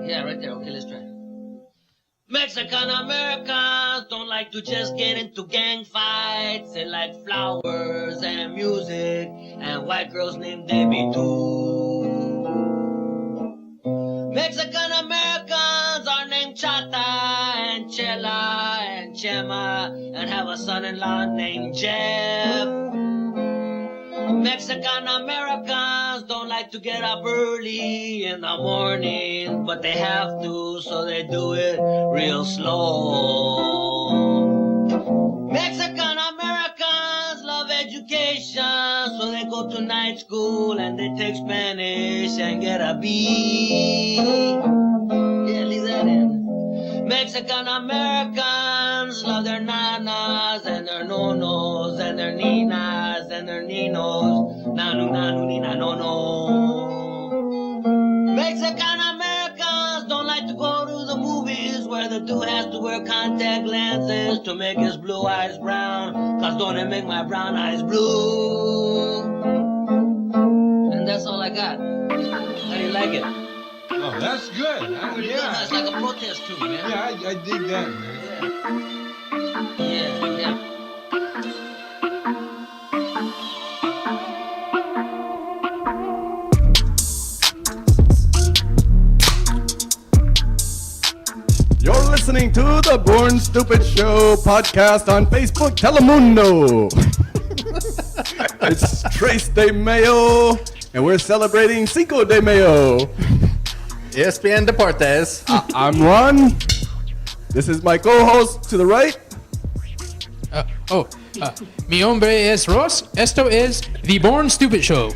Yeah, right there. Okay, let's try. Mexican Americans don't like to just get into gang fights. They like flowers and music and white girls named Debbie too. Mexican Americans are named Chata and Chela and Chema and have a son-in-law named Jeff. Mexican Americans don't like to get up early in the morning, but they have to, so they do it real slow. Mexican Americans love education, so they go to night school and they take Spanish and get a B. Yeah, leave that in. Mexican Americans love their nanas and their nonos and their ninas and their ninos. Nanu, nanu, nina, no, no. Mexican Americans don't like to go to the movies where the dude has to wear contact lenses to make his blue eyes brown. Cause don't it make my brown eyes blue? And that's all I got. How do you like it? Oh, that's good. Yeah, it's like a protest tune, man. Yeah, I dig that, man. Yeah, yeah. You're listening to the Born Stupid Show podcast on Facebook Telemundo. It's Tres de Mayo, and we're celebrating Cinco de Mayo. ESPN Deportes. I'm Ron. This is my co-host to the right. Mi nombre es Ross. Esto es The Born Stupid Show.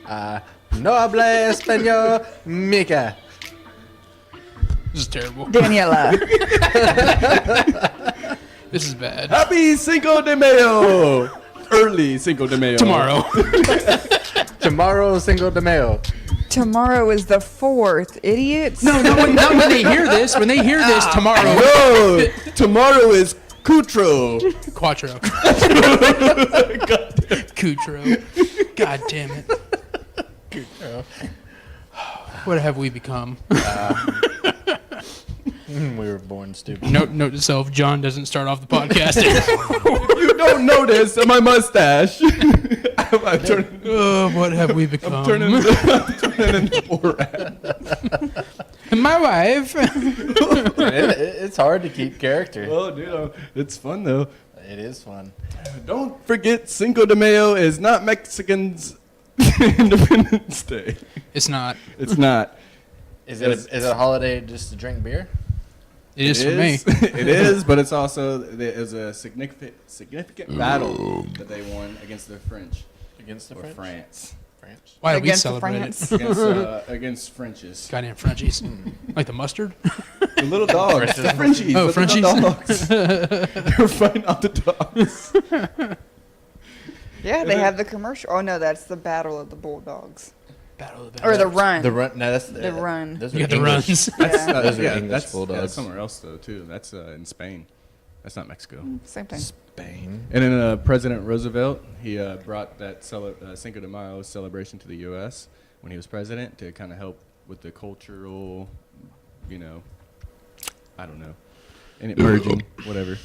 No habla español, Mika. This is terrible. Danielle. This is bad. Happy Cinco de Mayo. Early Cinco de Mayo. Tomorrow. Tomorrow, Cinco de Mayo. Tomorrow is the 4th, idiots. No, not when they hear this. When they hear this, tomorrow. No, tomorrow is Cutro. Quattro. Cutro. God damn it. What have we become? We were born stupid. Note to self, John doesn't start off the podcast. You don't notice my mustache. I'm turning, What have we become? I'm turning into Borat. My wife. It's hard to keep character. Oh, dude, it's fun though. It is fun. Don't forget, Cinco de Mayo is not Mexicans' Independence Day. It's not. It's not. Is it a holiday just to drink beer? It is for me. It is, but it's also there's a significant battle that they won against the French. Against the or French? France. Why do we Against celebrate France. it? Against Frenchies. Goddamn Frenchies. Like the mustard? The little dogs. The Frenchies. Oh, the Frenchies. Dogs. They're fighting out the dogs. Yeah, they have the commercial. Oh, no, that's the Battle of the Bulldogs. Battle of the Or the Run. The run. No, that's The Run. Those You are got the English. runs. Those are Yeah. English bulldogs. That's somewhere else though too. That's in Spain. That's not Mexico. Same thing. Spain. And then President Roosevelt, he brought that Cinco de Mayo celebration to the U.S. when he was president to kind of help with the cultural, I don't know, and it merging, whatever.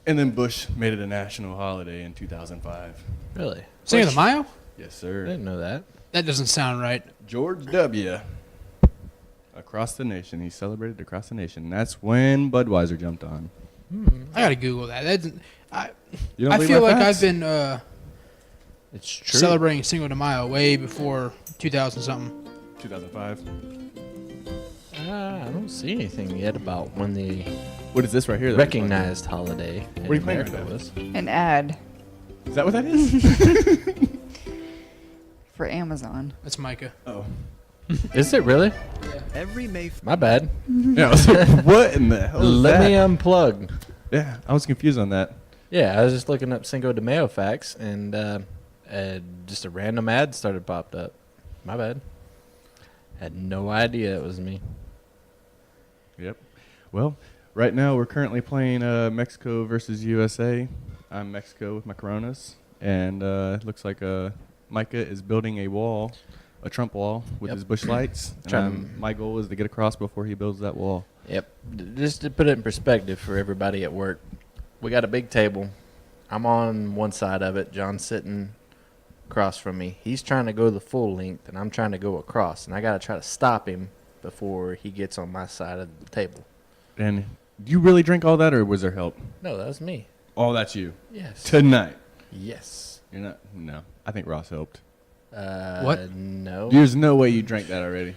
And then Bush made it a national holiday in 2005. Really? Cinco de Mayo? Yes, I sir. didn't know that. That doesn't sound right. George W. Across the nation. He celebrated across the nation. That's when Budweiser jumped on. I gotta Google that. You don't I believe feel my like facts? I've been It's true. celebrating Cinco de Mayo way before 2000 something. 2005. I don't see anything yet about when the What is this right here? that we're talking recognized holiday What are you in playing America right now? was. An ad about? Is that what that is? for Amazon. That's Micah. Oh. Is it really? Every May. My bad. Yeah, I was like, what in the hell is Let that? me unplug. Yeah, I was confused on that. Yeah, I was just looking up Cinco de Mayo facts, and just a random ad popped up. My bad. Had no idea it was me. Yep. Well, right now we're currently playing Mexico versus USA. I'm Mexico with my Coronas, and it looks like Micah is building a wall a Trump wall with Yep. his bush lights. My goal is to get across before he builds that wall. Yep. Just to put it in perspective for everybody at work, we got a big table. I'm on one side of it. John's sitting across from me. He's trying to go the full length, and I'm trying to go across. And I got to try to stop him before he gets on my side of the table. And do you really drink all that, or was there help? No, that was me. Oh, that's you. Yes. Tonight. Yes. You're not. No, I think Ross helped. What? No. There's no way you drank that already.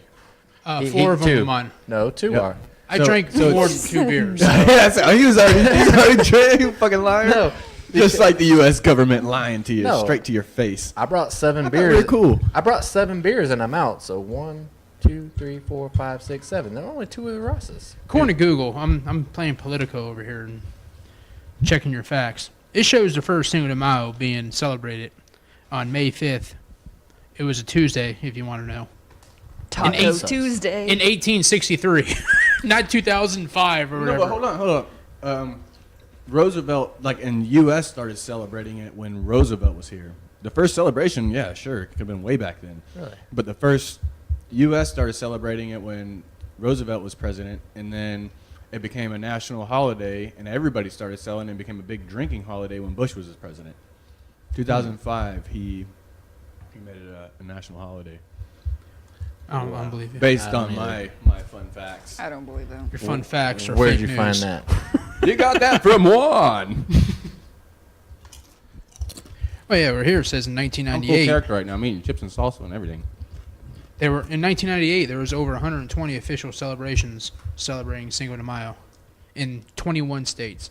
Four of them two. are mine. No, two Yep. are. I So- drank so more it's- than 2 beers. He was already drinking. You fucking liar. No. Just like the U.S. government lying to you No. straight to your face. I brought 7 thought beers. we were cool. I brought 7 beers and I'm out. So 1, 2, 3, 4, 5, 6, 7. There are only 2 of the Rosses. According to Google, I'm playing Politico over here and checking your facts. It shows the first Cinco de Mayo being celebrated on May 5th. It was a Tuesday, if you want to know. Taco sucks. Tuesday. In 1863, not 2005 or No, whatever. but hold on. Roosevelt, like in U.S., started celebrating it when Roosevelt was here. The first celebration, yeah, sure, it could have been way back then. Really? But the first U.S. started celebrating it when Roosevelt was president, and then it became a national holiday, and everybody started celebrating. It became a big drinking holiday when Bush was his president. 2005, he made it a national holiday I don't believe it. based I don't on either. my fun facts. I don't believe that. Your fun facts are Where'd fake you news. find that? You got that from Juan. Oh yeah, we're here. It says in I'm a cool 1998. character right now. I'm eating chips and salsa and everything. There were in 1998. There was over 120 official celebrations celebrating Cinco de Mayo in 21 states.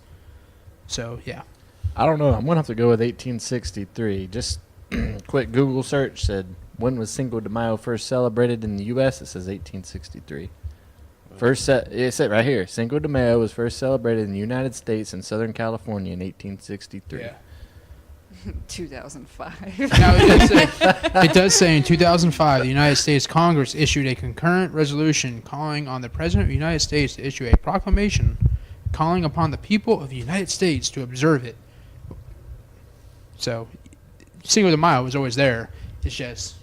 So yeah, I don't know. I'm going to have to go with 1863. Just quick Google search said, when was Cinco de Mayo first celebrated in the U.S.? It says 1863. It said right here, Cinco de Mayo was first celebrated in the United States and Southern California in 1863. yeah. 2005. Now it does say in 2005, the United States Congress issued a concurrent resolution calling on the President of the United States to issue a proclamation calling upon the people of the United States to observe it. So, Cinco de Mayo was always there. It's just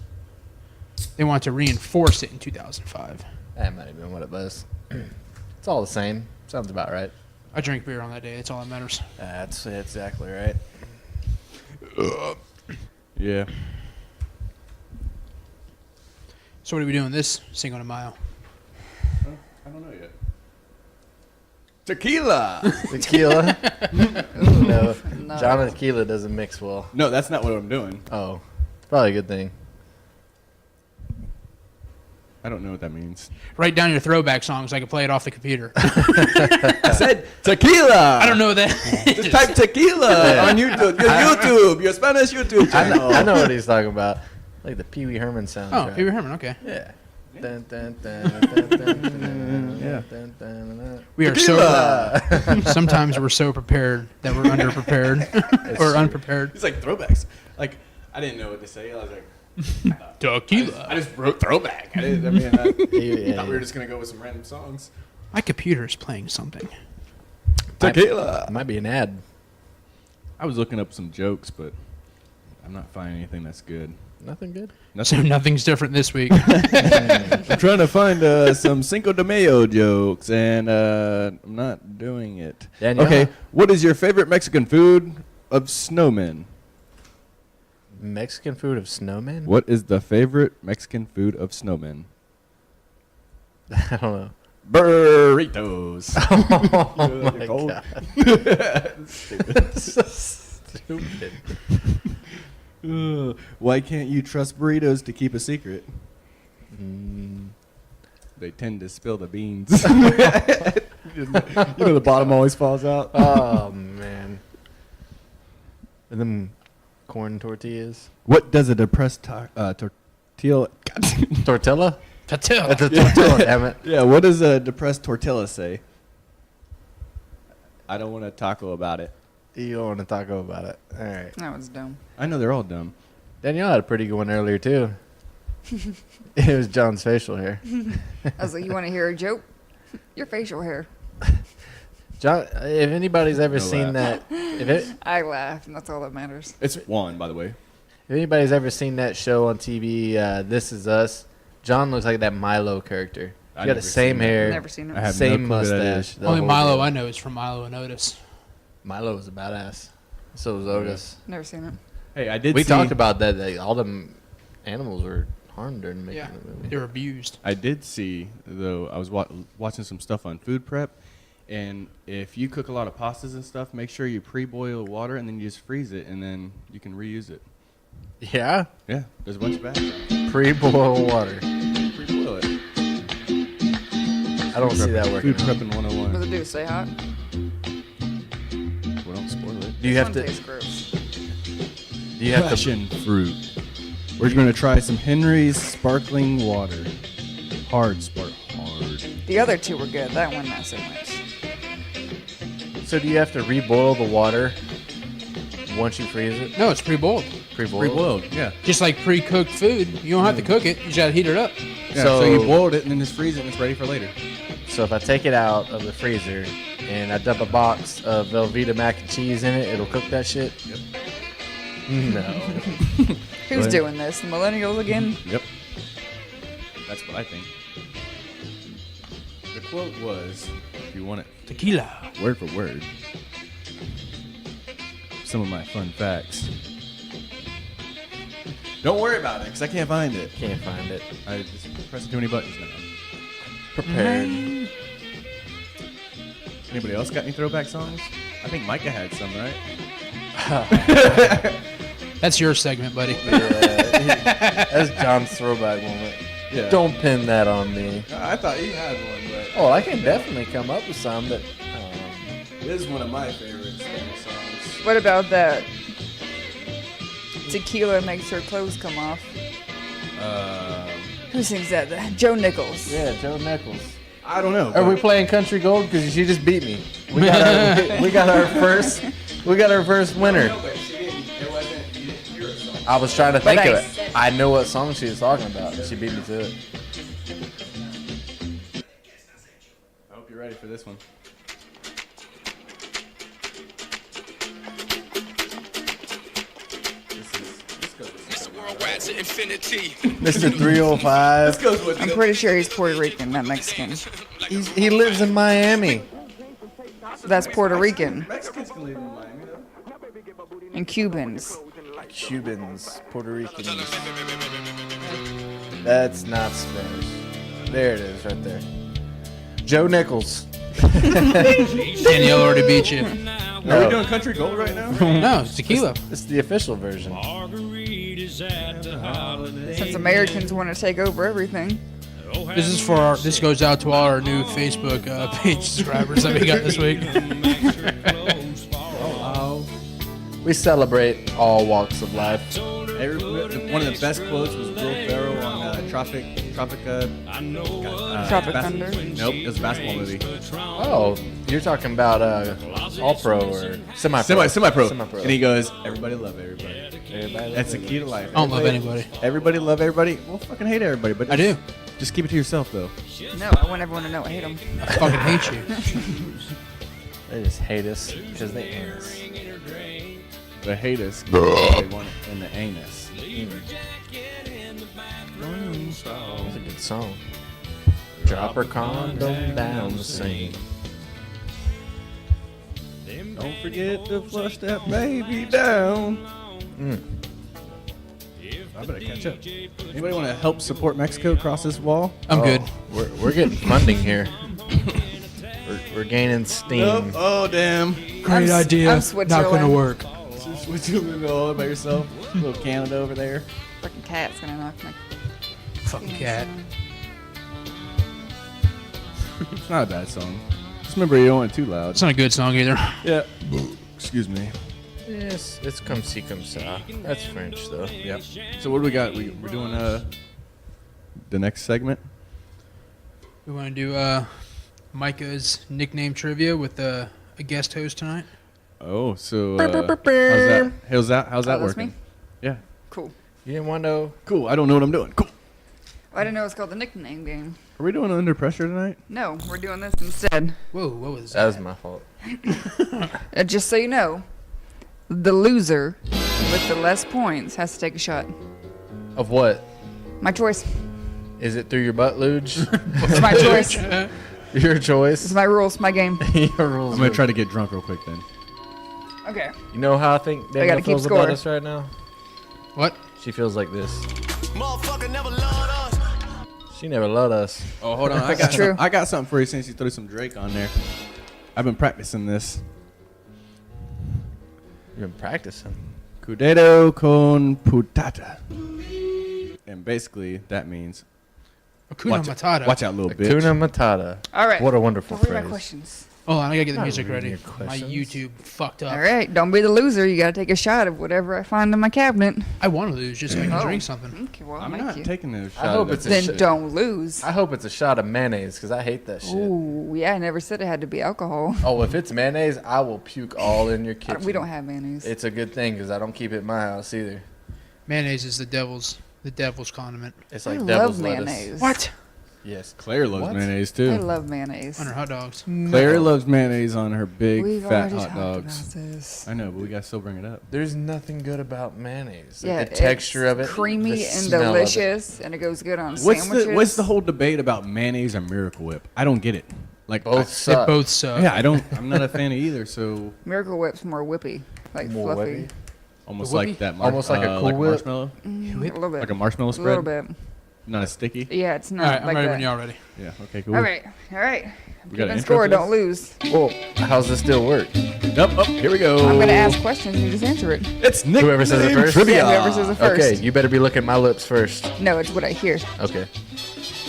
they want to reinforce it in 2005. That might have been what it was. It's all the same. Sounds about right. I drank beer on that day. That's all that matters. That's exactly right. Yeah. So what are we doing this Cinco de Mayo? I don't know yet. Tequila. Tequila? No. No. John and tequila doesn't mix well. No, that's not what I'm doing. Oh, it's probably a good thing. I don't know what that means. Write down your throwback songs. So I can play it off the computer. I said tequila. I don't know what that. Just type tequila on YouTube. Your Spanish YouTube channel. I know what he's talking about. Like the Pee Wee Herman soundtrack. Oh, Pee Wee Herman. Okay. Yeah. Dun, dun, dun, dun, dun, dun, Yeah. dun, dun, dun. We are so. Sometimes we're so prepared that we're underprepared or unprepared. It's like throwbacks. Like I didn't know what to say. I was like, Tequila. I just wrote throwback. I thought we Yeah. were just gonna go with some random songs. My computer is playing something. Tequila. It might be an ad. I was looking up some jokes, but I'm not finding anything that's good. Nothing good. So nothing's different this week. I'm trying to find some Cinco de Mayo jokes, and I'm not doing it. Danielle. Okay, what is your favorite Mexican food of snowmen? Mexican food of snowmen? What is the favorite Mexican food of snowmen? I don't know. Burritos. Oh my cold. God. Stupid. So stupid. Why can't you trust burritos to keep a secret? They tend to spill the beans. You know the bottom always falls out. Oh man. And then corn tortillas. What does a depressed tortilla? Tortilla? Patel. It's a tortilla, damn it. Yeah, what does a depressed tortilla say? I don't want a taco about it. You don't want to taco about it. All right. That was dumb. I know they're all dumb. Danielle had a pretty good one earlier too. It was John's facial hair. I was like, you want to hear a joke? Your facial hair. John, if anybody's ever No seen laugh. that, I laugh, and that's all that matters. It's Juan, by the way. If anybody's ever seen that show on TV, This Is Us, John looks like that Milo character. He I've got the never same seen that. hair, Never seen it. I have same no clue who that mustache. is. the Only whole Milo deal. I know is from Milo and Otis. Milo was a badass. So was Otis. Never seen it. Hey, I did. We see, talked about that. All them animals were harmed during making Yeah, the movie. they're abused. I did see though. I was watching some stuff on food prep, and if you cook a lot of pastas and stuff, make sure you pre-boil water and then you just freeze it, and then you can reuse it. Yeah, Yeah, there's a bunch of bags. pre-boil water. Pre-boil it. I don't see that working. Food out. prepping What 101. does it do? Stay hot? Well, don't spoil it. Do you This have one to? tastes gross. Do you have to? Passion fruit. We're going to try some Henry's sparkling water. Hard. The other two were good. That one not so much. So do you have to reboil the water once you freeze it? No, it's pre-boiled. Pre-boiled. Pre-boiled, yeah. Just like pre-cooked food. You don't have to cook it. You just gotta heat it up. Yeah, So- so you boiled it and then just freeze it and it's ready for later. So if I take it out of the freezer and I dump a box of Velveeta mac and cheese in it, it'll cook that shit? Yep. No. Who's ahead. doing this? The millennials again? Yep. That's what I think. The quote was, if you want it Tequila. word for word, some of my fun facts. Don't worry about it, because I can't find it. Can't find it. I just pressing too many buttons now. Prepared. Anybody else got any throwback songs? I think Micah had some, right? That's your segment, buddy. Yeah, that's John's throwback moment. Yeah. Don't pin that on me. I thought you had one, but Oh, I can definitely come up with some, but it is one of my favorite Spanish songs. What about that? Tequila makes her clothes come off. Who sings that? Joe Nichols. yeah, Joe Nichols. I don't know. Are we but- playing Country Gold? Because she just beat me. We got our first winner. No, but she didn't. It wasn't. You didn't hear a song. I was trying to think But of I it. I know what song she was talking about. She beat me to it. I hope you're ready for this one. This Mr. 305. goes with I'm pretty sure he's Puerto Rican, not Mexican. He lives in Miami. So that's Puerto Rican. Mexicans can live in Miami, though. And Cubans. Cubans, Puerto Ricans. That's not Spanish. There it is, right there. Joe Nichols. Danielle already beat you. Are we doing Country Gold right now? No, it's tequila. It's the official version. Since Americans want to take over everything. This is for our. This goes out to all our new Facebook page subscribers that we got this week. We celebrate all walks of life. One of the best quotes was Will Ferrell on Tropica. Tropic Thunder. Thunder. Nope, it was a basketball movie. Oh, you're talking about all pro or semi-pro? Semi-pro. Semi-pro. And he goes, "Everybody love everybody. Everybody That's the key to life. I don't love anybody. Everybody love everybody. Well, fucking hate everybody, but I do. Just keep it to yourself, though. No, I want everyone to know I hate them. I fucking hate you. They just hate us because they hate us. They hate us because they want it in the anus. That's a good song. Drop her condom down the sink. Don't forget to flush that baby down. I better catch up. Anybody want to help support Mexico across this wall? I'm good. We're getting funding here. we're gaining steam. Oh, damn. Great idea. I'm Not Switzerland. gonna work. Switzerland all by yourself. Little Canada over there. Fucking cat's gonna knock my. Fucking cat. It's not a bad song. Just remember you don't want it too loud. It's not a good song either. Yeah. Excuse me. Yes, it's comme ci comme ça. That's French though. Yep. So what do we got? We're doing the next segment. We want to do Micah's nickname trivia with a guest host tonight. Oh, so how's that Oh, that's working? me? Yeah. Cool. You didn't want to? Cool. I don't know what I'm doing. Cool. I didn't know it's called the nickname game. Are we doing Under Pressure tonight? No, we're doing this instead. Whoa, what was That that? was my fault. Just so you know, The loser with the less points has to take a shot. Of what? My choice. Is it through your butt, Luge? It's my choice. Your choice. It's my rules, my game. Your rules. I'm gonna try to get drunk real quick then. Okay. You know how I think gotta Danielle keep feels score. about us right now? What? She feels like this. Motherfucker never loved us. She never loved us. Oh, hold on. I got true. I got something for you since you threw some Drake on there. I've been practicing this. You've been practicing. Cuidado con putata. And basically that means Hakuna Matata. watch out, little bitch. Hakuna Matata. All right. What a wonderful Don't read my phrase. questions. Hold on, I gotta get the Not music reading ready. your My questions. YouTube fucked up. All right. Don't be the loser. You got to take a shot of whatever I find in my cabinet. I want to lose just so I can Oh. drink something. Okay, well, I'm thank not you. taking no shot. I hope at it's a that. Then shit. don't lose. I hope it's a shot of mayonnaise because I hate that shit. Ooh, yeah, I never said it had to be alcohol. Oh, if it's mayonnaise, I will puke all in your kitchen. We don't have mayonnaise. It's a good thing because I don't keep it in my house either. Mayonnaise is the devil's condiment. It's I like love devil's mayonnaise. What? Yes. Claire loves What? mayonnaise I too. love mayonnaise. On her hot dogs. Claire loves mayonnaise on her big We've fat already hot talked dogs. about this. I know, but we gotta still bring it up. There's nothing good about mayonnaise. Like Yeah, the texture it's of it, creamy the and smell of it. delicious, and it goes good on What's sandwiches. the whole debate about mayonnaise and Miracle Whip? I don't get it. Like Both I- They suck. both suck. yeah, I'm not a fan of either. So Miracle Whip's more whippy, like More fluffy. whippy. almost The like whippy? that. Almost like a Cool like Whip? marshmallow, A little bit. like a marshmallow a spread. little bit. Not as sticky. Yeah, it's All not right, I'm like ready that. when y'all ready. Yeah. Okay. Cool. All right, all right. We got an Keeping intro score, for this? don't lose. Well, how's this still work? Nope. Oh, here we go. I'm gonna ask questions and you just answer it. It's Nick. Whoever says it first? Trivia. Yeah, whoever says it first. Okay, you better be looking at my lips first. No, it's what I hear. Okay.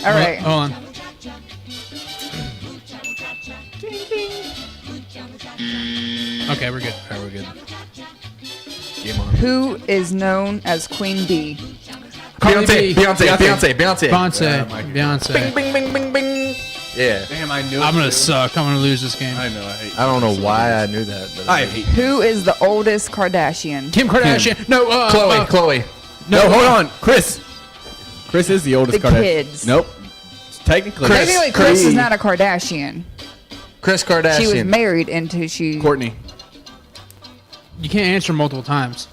All right. Hold on. Okay, we're good. All right, we're good. Game on. Who is known as Queen Bee? Cardi B. Beyonce. Beyonce. Bing, bing, bing, bing. Yeah. Damn, I knew. I'm it gonna too. suck. I'm gonna lose this game. I know. I hate. I don't know why I knew that. But I hate. Who is the oldest Kardashian? Kim Kardashian. No, Chloe. No, hold on, Chris. Chris is the oldest The Kardashian. kids. Nope. Technically, Technically, Chris is not a Kardashian. Chris Kardashian. She was married until she. Courtney. You can't answer multiple times.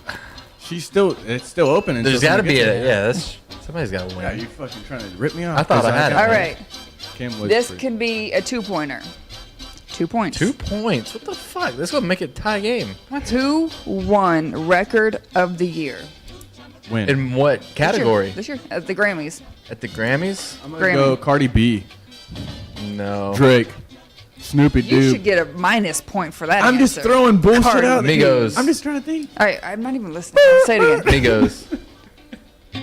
She's still. It's still open. until There's got to someone be gets a it. yeah. That's somebody's got to win. Yeah, you fucking trying to rip me off? I thought I had it. All right. Kim was This free. can be a 2-pointer. 2 points. 2 points. What the fuck? This will make it a tie game. Who won Record of the Year? win. In what category? This year at the Grammys. At the Grammys? I'm gonna Grammy. go Cardi B, No. Drake, Snoopy You Doo. should get a minus point for that. I'm just answer. throwing bullshit Cardi. out. there. Migos. I'm just trying to think. All right, I'm not even listening. Say it again. Migos.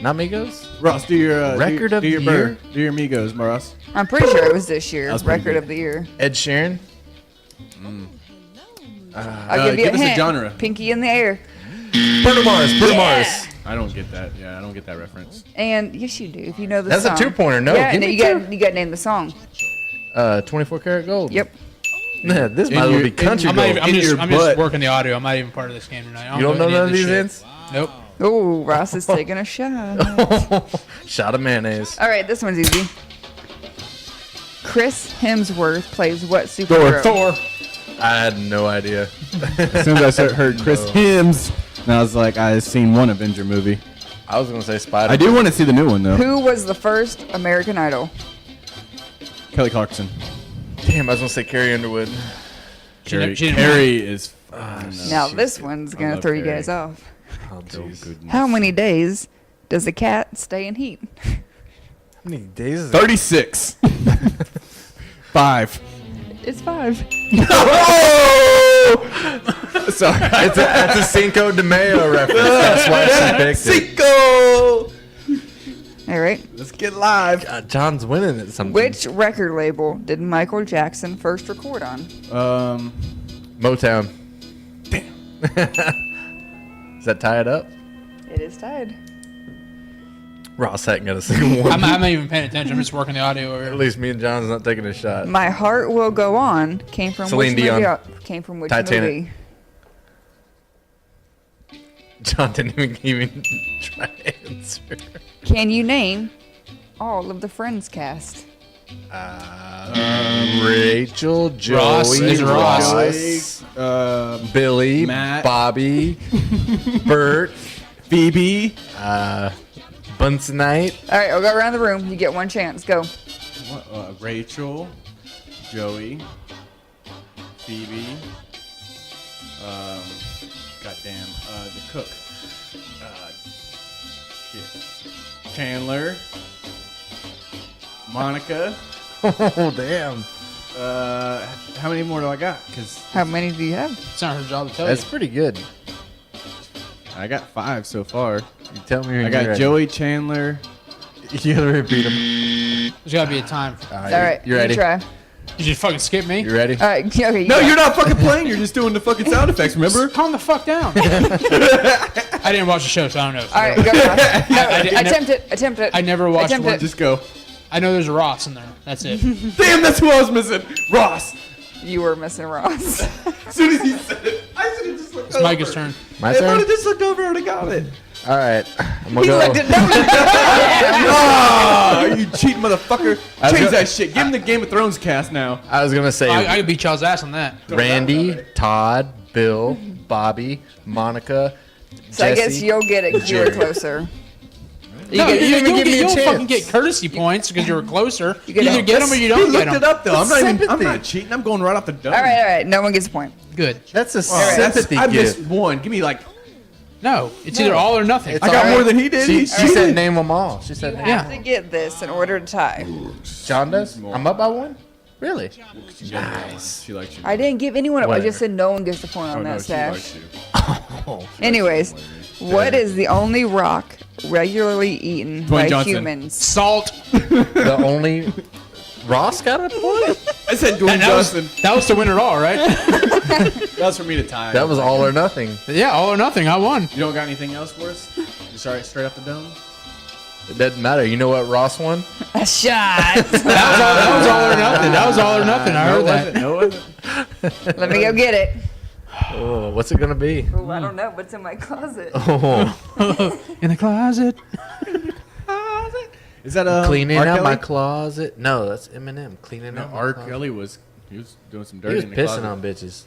Not Migos? Ross, do your Record do, of do your the bird. year? Do your Migos, Ross. I'm pretty sure it was this year. That was pretty Record good. of the Year. Ed Sheeran? I'll give you give a us a hint. genre. Pinky in the air. Bruno Mars. Bruno Yeah. Mars. I don't get that. Yeah, I don't get that reference. And yes, you do. If you know the That's a song. 2-pointer. No, yeah, give no, me you two. got to name the song. 24 karat gold. Yep. Yeah, this In might as well your- be in- country I'm, not gold. even, I'm, In just, your I'm butt. just working the audio. I'm not even part of this game tonight. I You don't know any none of this these shit. hints? Nope. Oh, Ross is taking a shot. Shot of mayonnaise. All right, this one's easy. Chris Hemsworth plays what superhero? Thor. I had no idea. As soon as I heard Chris Hims, and I was like, I've seen one Avenger movie. I was going to say Spider. I do want to see the new one though. Who was the first American Idol? Kelly Clarkson. Damn, I was going to say Carrie Underwood. She didn't Carrie is. Now this one's gonna love throw you Carrie. guys off. Oh, So jeez. goodness. How many days does a cat stay in heat? How many days is it? 36. 5. It's 5. Oh! Sorry. That's a Cinco de Mayo reference. That's why she picked it. Cinco. All right. Let's get live. God, John's winning at something. Which record label did Michael Jackson first record on? Motown. Damn. Does that tie it up? It is tied. Ross hadn't got a single one. I'm not even paying attention. I'm just working the audio over At here. least me and John's not taking a shot. My Heart Will Go On came from Celine which Dion. movie? Came from which Titanic. movie? John didn't even try to answer. Can you name all of the Friends cast? Rachel, Joey, Ross, there's Ross. Billy, Matt. Bobby, Bert, Phoebe. Bunsenite. All right, I'll go around the room. You get one chance. Go. Rachel, Joey, Phoebe. Goddamn. The cook. Shit. Chandler. Monica. Oh, damn. How many more do I got? Because How many do you have? It's not her job to tell That's you. pretty good. I got 5 so far. You tell me when I you're got ready. Joey, Chandler. You gotta repeat them. There's got to be a time. All right, You ready? try. Did you fucking skip me? You ready? All right, okay. No, you're not fucking playing. You're just doing the fucking sound effects, remember? Calm the fuck down. I didn't watch the show, so I don't know. All right, go. Ross. No, I didn't- attempt it. I never watched Attempt one. it. Just go. I know there's a Ross in there. That's it. Damn, that's who I was missing. Ross. You were missing Ross. As soon as he said it, I should have just looked It's over. Micah's turn. My If I would turn? have just looked over, I would have got it. All right. I'm gonna He go. looked at no. Ah, you cheating motherfucker. I was Change gonna- that shit. Give him the Game of Thrones cast now. I was gonna say I could beat y'all's ass on that. Randy, Todd, Bill, Bobby, Monica, So I guess Jesse. you'll get it 'cause you were Jerry. closer. No, didn't even give me a you'll fucking chance. get courtesy points because you were closer. You get either it. get them or you He don't get looked them. it up though. I'm not even. I'm sympathy. not cheating. I'm going right off the dome. All right. No one gets a point. Good. That's a That's- sympathy I missed gift. one. Give me like. No, it's either all or nothing. It's I got all right. more than he did. She, He she said cheated. name them all. She said You name. Yeah. have to get this in order to tie. John does? I'm up by one? Really? Nice. She likes you. I didn't give anyone. I Whatever. just said no one gets a point on Oh, no, that she stash. likes you. Anyways, what is the only rock regularly eaten by Johnson. humans? Salt. The only. Ross got a point? I said Dwayne Johnson. That was to win it all, right? That was for me to tie. That was all or nothing. Yeah, all or nothing. I won. You don't got anything else for us? Just straight off the dome. It doesn't matter. You know what Ross won? A shot. That was all or nothing. That was all or nothing. I heard that. No, it wasn't. Let me go get it. Oh, what's it going to be? Oh, I don't know. What's in my closet? Oh, In the closet. Is that a cleaning R. out Kelly? my closet. No, that's Eminem. Cleaning No, out my R. closet. Kelly was doing some He dirty was in the pissing closet. on bitches.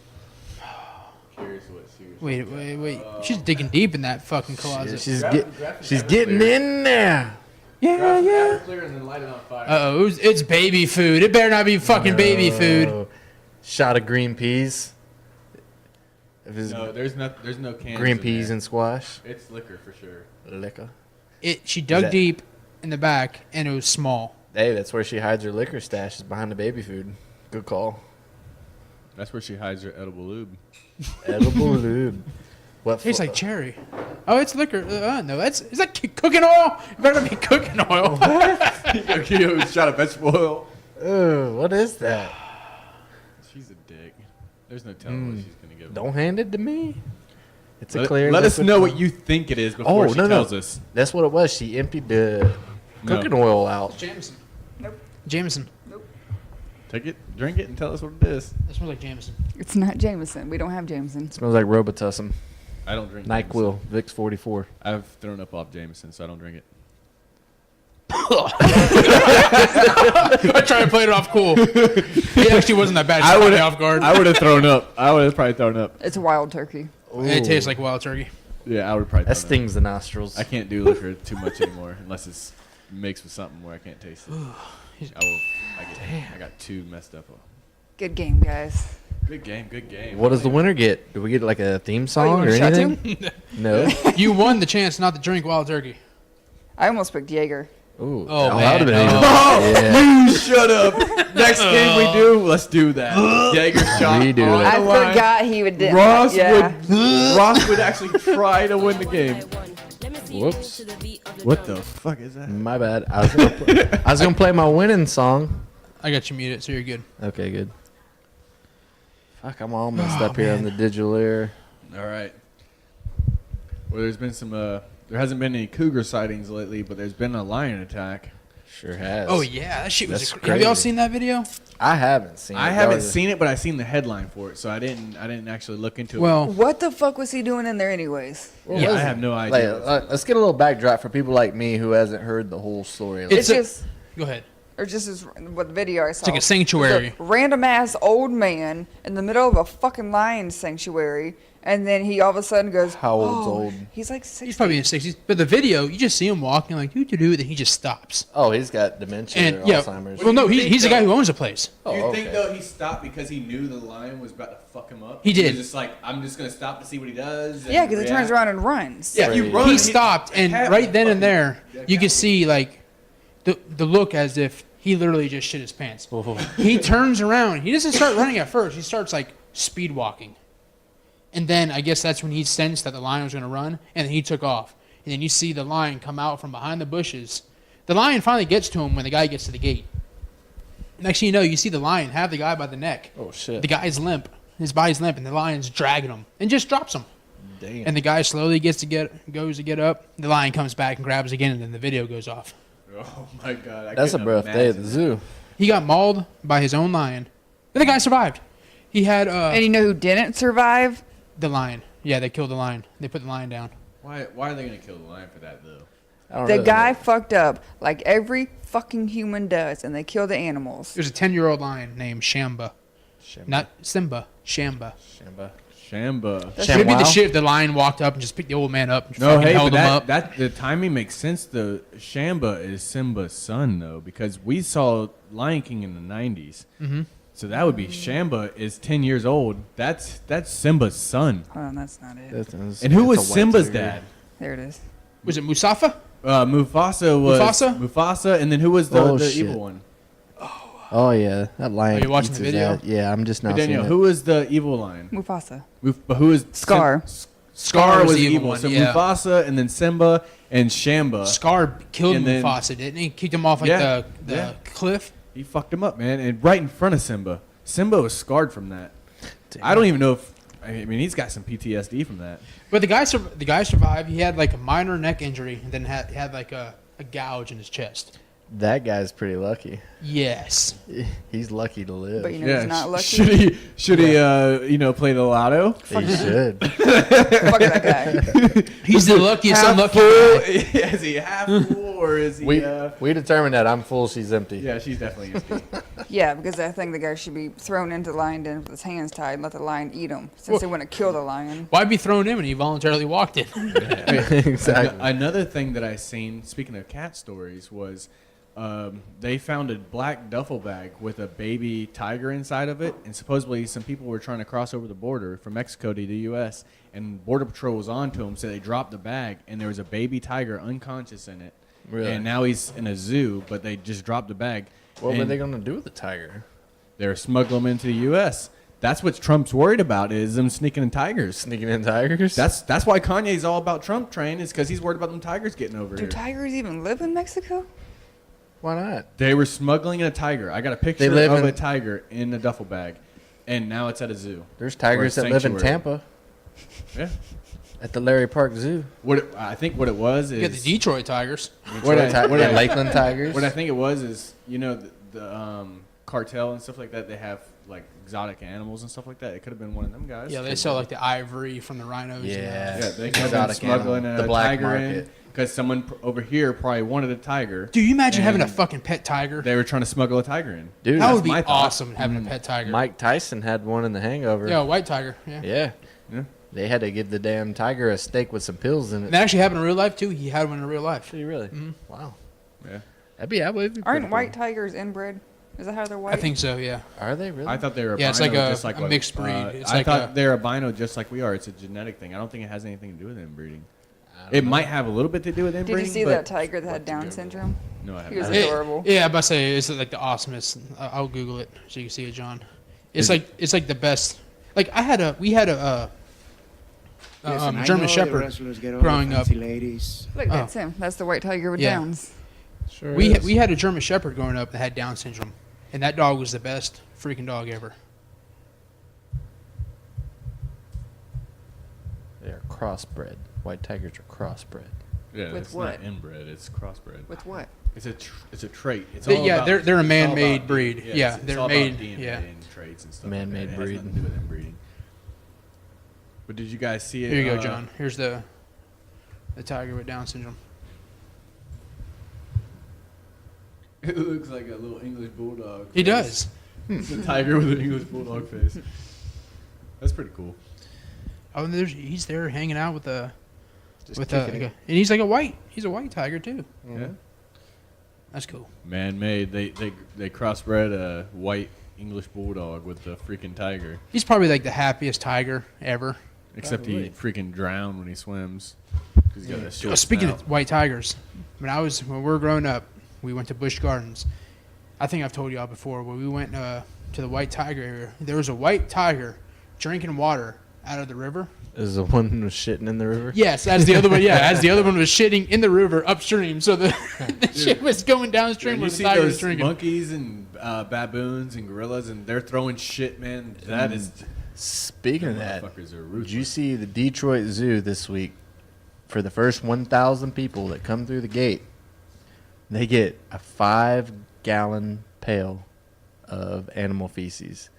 Curious what she was. Wait. She's digging deep in that fucking closet. She's getting in there. Yeah. Clear and then light it on fire. Uh-oh. It's baby food. It better not be fucking baby food. Oh, shot of green peas. If it's No, there's no cans. green in peas there. and squash. It's liquor for sure. Liquor. She dug that- deep in the back, and it was small. Hey, that's where she hides her liquor stash, is behind the baby food. Good call. That's where she hides her edible lube. Edible lube. What Tastes fl- like cherry. Oh, it's liquor. No, is that cooking oil? It better not be cooking oil. You shot of vegetable oil. Ugh, what is that? She's a dick. There's no telling what she's gonna give. Don't hand it to me. It's a Let, clear. let us liquid know form. what you think it is before she no. tells us. That's what it was. She emptied the No. cooking oil out. Jameson. Nope. Jameson. Take it, drink it, and tell us what it is. That smells like Jameson. It's not Jameson. We don't have Jameson. Smells like Robitussin. I don't drink. NyQuil. Vicks 44. Jameson. I've thrown up off Jameson, so I don't drink it. I tried to play it off cool. It actually wasn't that bad. It caught me off guard. I would have thrown up. I would have probably thrown up. It's a wild turkey. It tastes like wild turkey. Yeah, I would have probably. That thrown up. stings the nostrils. I can't do liquor too much anymore unless it's mixed with something where I can't taste it. I got too messed up. Good game, guys. Good game, good game. What does the winner get? Do we get like a theme song want or a shot anything? No. You won the chance not to drink wild turkey. I almost picked Jaeger. Ooh. Oh, that man. would've been even- Oh, Yeah. you shut up. Next game we do, let's do that. Jaeger shot. Redo on it. I the line. forgot he would. Ross yeah. Ross would actually try to win the game. Whoops. What the fuck is that? My bad. I was gonna play my winning song. I got you muted, so you're good. Okay, good. Fuck, I'm all messed up here on the digital ear. All right. Well, there's been some. There hasn't been any cougar sightings lately, but there's been a lion attack. Sure has. Oh yeah, that shit was. That's Have y'all crazy. seen that video? I haven't seen it. I That haven't was a- seen it, but I seen the headline for it, so I didn't actually look into it. Well, What the fuck was he doing in there, anyways? What yeah, was I it? have no Like, idea. let's get a little backdrop for people like me who hasn't heard the whole story. It's It's a- just go ahead. or just as what video I saw. It's like a sanctuary. A random ass old man in the middle of a fucking lion sanctuary, and then he all of a sudden goes, How old's "Oh." old? He's like 60. He's probably in his 60s. But the video, you just see him walking like doo-doo-doo, then he just stops. Oh, he's got dementia And or yeah, Alzheimer's. well, no, What do you he's the think, guy though? who owns the place. Do you Oh, think okay. though he stopped because he knew the lion was about to fuck him up? He did. was just like, I'm just gonna stop to see what he does. Yeah, because he turns react. around and runs. Yeah, you run. He stopped, and cat right then and fucking- there, that you cat could see like the look as if he literally just shit his pants. He turns around. He doesn't start running at first. He starts like speed walking, and then I guess that's when he sensed that the lion was going to run, and then he took off. And then you see the lion come out from behind the bushes. The lion finally gets to him when the guy gets to the gate. Next thing you know, you see the lion have the guy by the neck. Oh, shit. The guy's limp. His body's limp, and the lion's dragging him and just drops him. Damn. And the guy slowly goes to get up. The lion comes back and grabs again, and then the video goes off. Oh my god, That's a rough day at the zoo. He got mauled by his own lion. And the guy survived. He had And you know who didn't survive? the lion. Yeah, they killed the lion. They put the lion down. Why are they gonna kill the lion for that though? I don't The really guy know. fucked up like every fucking human does, and they kill the animals. There's a 10-year-old lion named Shamba. Shamba. Not Simba. Shamba. Shamba. Shamba. That's It'd be the Wow. shit if the lion walked up and just picked the old man up and No, fucking hey, held but him up. that the timing makes sense. The Shamba is Simba's son though, because we saw Lion King in the '90s. Mm-hmm. So that would be Shamba is 10 years old. That's Simba's son. Hold on, that's not it. That's- And who that's was a white Simba's tiger. dad? There it is. Was it Musafa? Mufasa was Mufasa? Mufasa, and then who was the Oh, shit. evil one? Oh, yeah. That lion. Are you watching eats the his video? ass. Yeah, I'm just Hey, not seeing Danielle, it. who was the evil lion? Mufasa. But who is Scar. Scar was the evil evil. one, So yeah. Mufasa, and then Simba and Shamba. Scar killed And then- Mufasa, didn't he? Kicked him off like Yeah, the yeah. cliff. He fucked him up, man, and right in front of Simba. Simba was scarred from that. I don't even know if. I mean, he's got some PTSD from that. But the guy survived. He had like a minor neck injury and then had like a gouge in his chest. That guy's pretty lucky. Yes. He's lucky to live. But you know he's not lucky. Should he play the lotto? He should. Fuck that guy. He's the luckiest Half unlucky full? guy. Is he half full or is he? We determined that. I'm full. She's empty. Yeah, she's definitely empty. Yeah, because I think the guy should be thrown into the lion den with his hands tied and let the lion eat him, since they want to kill the lion. Why'd be thrown in when he voluntarily walked in? Exactly. Another thing that I seen, speaking of cat stories, was they found a black duffel bag with a baby tiger inside of it, and supposedly some people were trying to cross over the border from Mexico to the U.S., and Border Patrol was on to them, so they dropped the bag, and there was a baby tiger unconscious in it. Really? And now he's in a zoo, but they just dropped the bag. What were And they going to do with the tiger? They're smuggling them into the U.S. That's what Trump's worried about, is them sneaking in tigers. Sneaking in tigers? That's why Kanye's all about Trump train, is because he's worried about them tigers getting over Do here. tigers even live in Mexico? Why not? They were smuggling in a tiger. I got a picture live of in- a tiger in a duffel bag, and now it's at a zoo. There's tigers Or a that live in sanctuary. Tampa Yeah. at the Larry Park Zoo. I think what it was You got the is Detroit Tigers. what I- Detroit what ti- I- Lakeland Tigers. what I think it was is the cartel and stuff like that. They have like exotic animals and stuff like that. It could have been one of them guys. Yeah, they sell like the ivory from the rhinos. Yeah. Yeah, they could have been Exotic smuggling animal. The a black tiger in market. because someone over here probably wanted a tiger. Dude, you imagine having a And fucking pet tiger? They were trying to smuggle a tiger in. Dude, That that's would be my thought. awesome, having a pet tiger. Mike Tyson had one in The Hangover. Yeah, a white tiger. Yeah. Yeah. Yeah. They had to give the damn tiger a steak with some pills in it. That actually happened in real life too. He had one in real life. Did he really? Mhm. Wow. Yeah. That'd be pretty Aren't cool. white tigers inbred? Is that how they're white? I think so. Yeah. Are they really? I thought they were Yeah, it's like albino a- just like a what- mixed breed. It's I like thought a- they're albino just like we are. It's a genetic thing. I don't think it has anything to do with inbreeding. I don't It know. might have a little bit to do with Did inbreeding. you see but that tiger that had Down syndrome? No, I He was haven't. adorable. Yeah, I'm about to say it's like the awesomest. I'll Google it so you can see it, John. It's like the best. Like we had a Listen, I German know the Shepherd wrestlers get all growing the up. fancy ladies. Look, that's him. That's the white tiger with Yeah. Downs. Sure We is. we had a German Shepherd growing up that had Down syndrome, and that dog was the best freaking dog ever. They are crossbred. White tigers are crossbred. Yeah, With it's what? not inbred. It's crossbred. With what? It's a trait. It's They- all yeah, about- they're a it's all man-made about breed. DNA. Yeah, it's they're all made- About DNA yeah. and traits and stuff. Man-made like that. It breed. has nothing to do with inbreeding. But did you guys see it? Here you go, John. Here's the tiger with Down syndrome. It looks like a little English bulldog. He does. It's a tiger with an English bulldog face. That's pretty cool. Oh, and he's there hanging out with a Just and kicking it. he's like he's a white tiger too. Yeah. That's cool. Man-made. They crossbred a white English bulldog with the freaking tiger. He's probably like the happiest tiger ever. Except Probably. he freaking drowned when he swims. 'Cause he's got a Oh, short speaking snout. of white tigers, when we were growing up, we went to Busch Gardens. I think I've told y'all before, when we went to the white tiger area, there was a white tiger drinking water out of the river. Is the one who was shitting in the river? Yes, as the other one. Yeah, as the other one was shitting in the river upstream, so the shit was going downstream You where the see tiger was those drinking. monkeys and baboons and gorillas, and they're throwing shit, man. That is. Speaking of that, Motherfuckers are did ruthless. you see the Detroit Zoo this week? For the first 1,000 people that come through the gate, they get a 5-gallon pail of animal feces.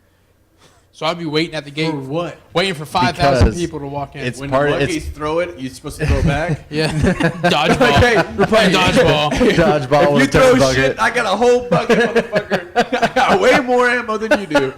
So I'd be waiting at the gate, For what? waiting for 5,000 Because people to walk in. it's When part the of monkeys throw it, you're supposed to throw it back. Yeah, dodgeball. Okay, We're playing dodgeball. Dodgeball If with you a turd throw bucket. shit, I got a whole bucket, motherfucker. I got way more ammo than you do.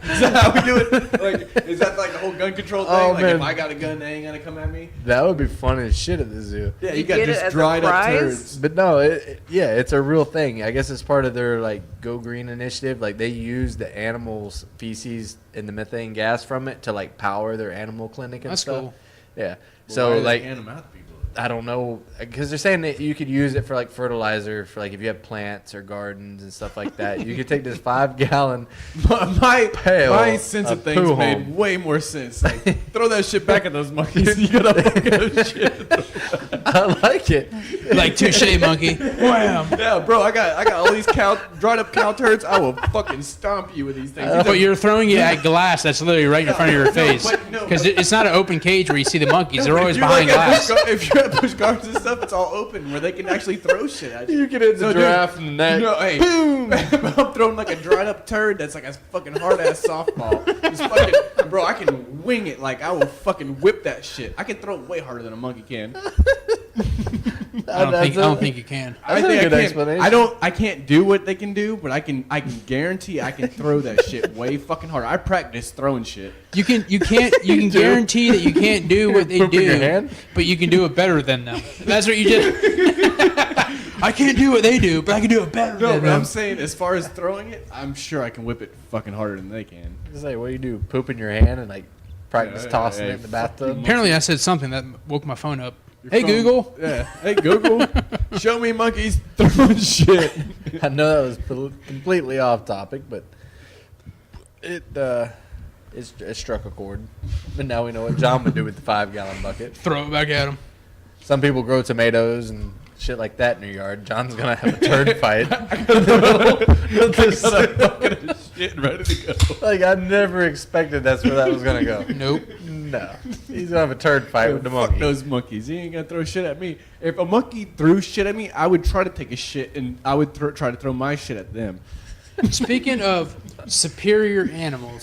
Is that how we do it? Like, is that like the whole gun control thing? Oh, like, man. if I got a gun, they ain't gonna come at me. That would be fun as shit at the zoo. Yeah, You you got get it just as a dried up prize? turds. But no, it's a real thing. I guess it's part of their like Go Green initiative. Like they use the animals' feces and the methane gas from it to like power their animal clinic and That's stuff. cool. Yeah. Well, So why do they like hand them out to people? I don't know, because they're saying that you could use it for like fertilizer for like if you have plants or gardens and stuff like that. You could take this 5-gallon. my Pail sense of of things poo made home. way more sense. Like, throw that shit back at those monkeys. You got a bucket of shit. I like it. Like touche, monkey. Wham. Yeah, bro, I got all these dried up cow turds. I will fucking stomp you with these things. But you're throwing it at glass that's literally right in front of your face. no, Because it's not an open cage where you see the monkeys. They're always If you're behind like at glass. If you're at Busch Gardens and stuff, it's all open where they can actually throw shit at you. You can hit the No, dude. giraffe in the neck. No, hey, boom! I'm throwing like a dried up turd that's like a fucking hard ass softball. Just fucking, bro, I can wing it. Like I will fucking whip that shit. I can throw it way harder than a monkey can. I don't think you can. I That's a think good I can't. explanation. I can't do what they can do, but I can guarantee I can throw that shit way fucking harder. I practice throwing shit. You can guarantee that you can't do what they Pooping your do, hand? but you can do it better than them. That's what you did. I can't do what they do, but I can do it better No, than but I'm them. saying as far as throwing it, I'm sure I can whip it fucking harder than they can. It's like, what do you do? Poop in your hand and like practice Yeah, tossing hey, it in the bathtub? Apparently, I said something that woke my phone up. Your Hey phone- Google. Yeah. Hey Google, show me monkeys throwing shit. I know that was completely off topic, but it struck a chord. But now we know what John would do with the 5-gallon bucket. Throw it back at him. Some people grow tomatoes and shit like that in your yard. John's gonna have a turd fight. Shit ready to go. Like I never expected that's where that was gonna go. Nope. No, he's gonna have a turd fight with the Fuck monkey. those monkeys. He ain't gonna throw shit at me. If a monkey threw shit at me, I would try to take a shit and I would try to throw my shit at them. Speaking of superior animals,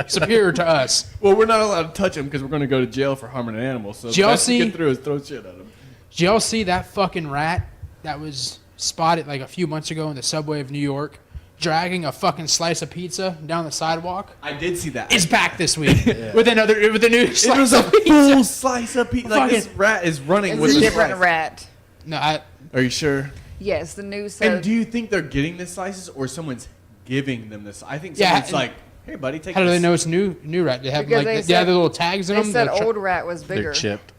superior to us. Well, we're not allowed to touch them because we're gonna go to jail for harming an animal. So Did the y'all best we see- get through is throw shit at them. Did y'all see that fucking rat that was spotted like a few months ago in the subway of New York, dragging a fucking slice of pizza down the sidewalk? I did see that. It's back this week with a new It slice was a of pizza. full slice of pizza. Like this rat is running It's with a a different slice. rat. No, I Are you sure? Yes, the news And said. do you think they're getting the slices or someone's giving them this? I think Yeah, someone's and- like, "Hey, buddy, take." how do they this." know it's new rat? They have Because like they they said- have the little tags in They them. said They're old rat was They're bigger. chipped.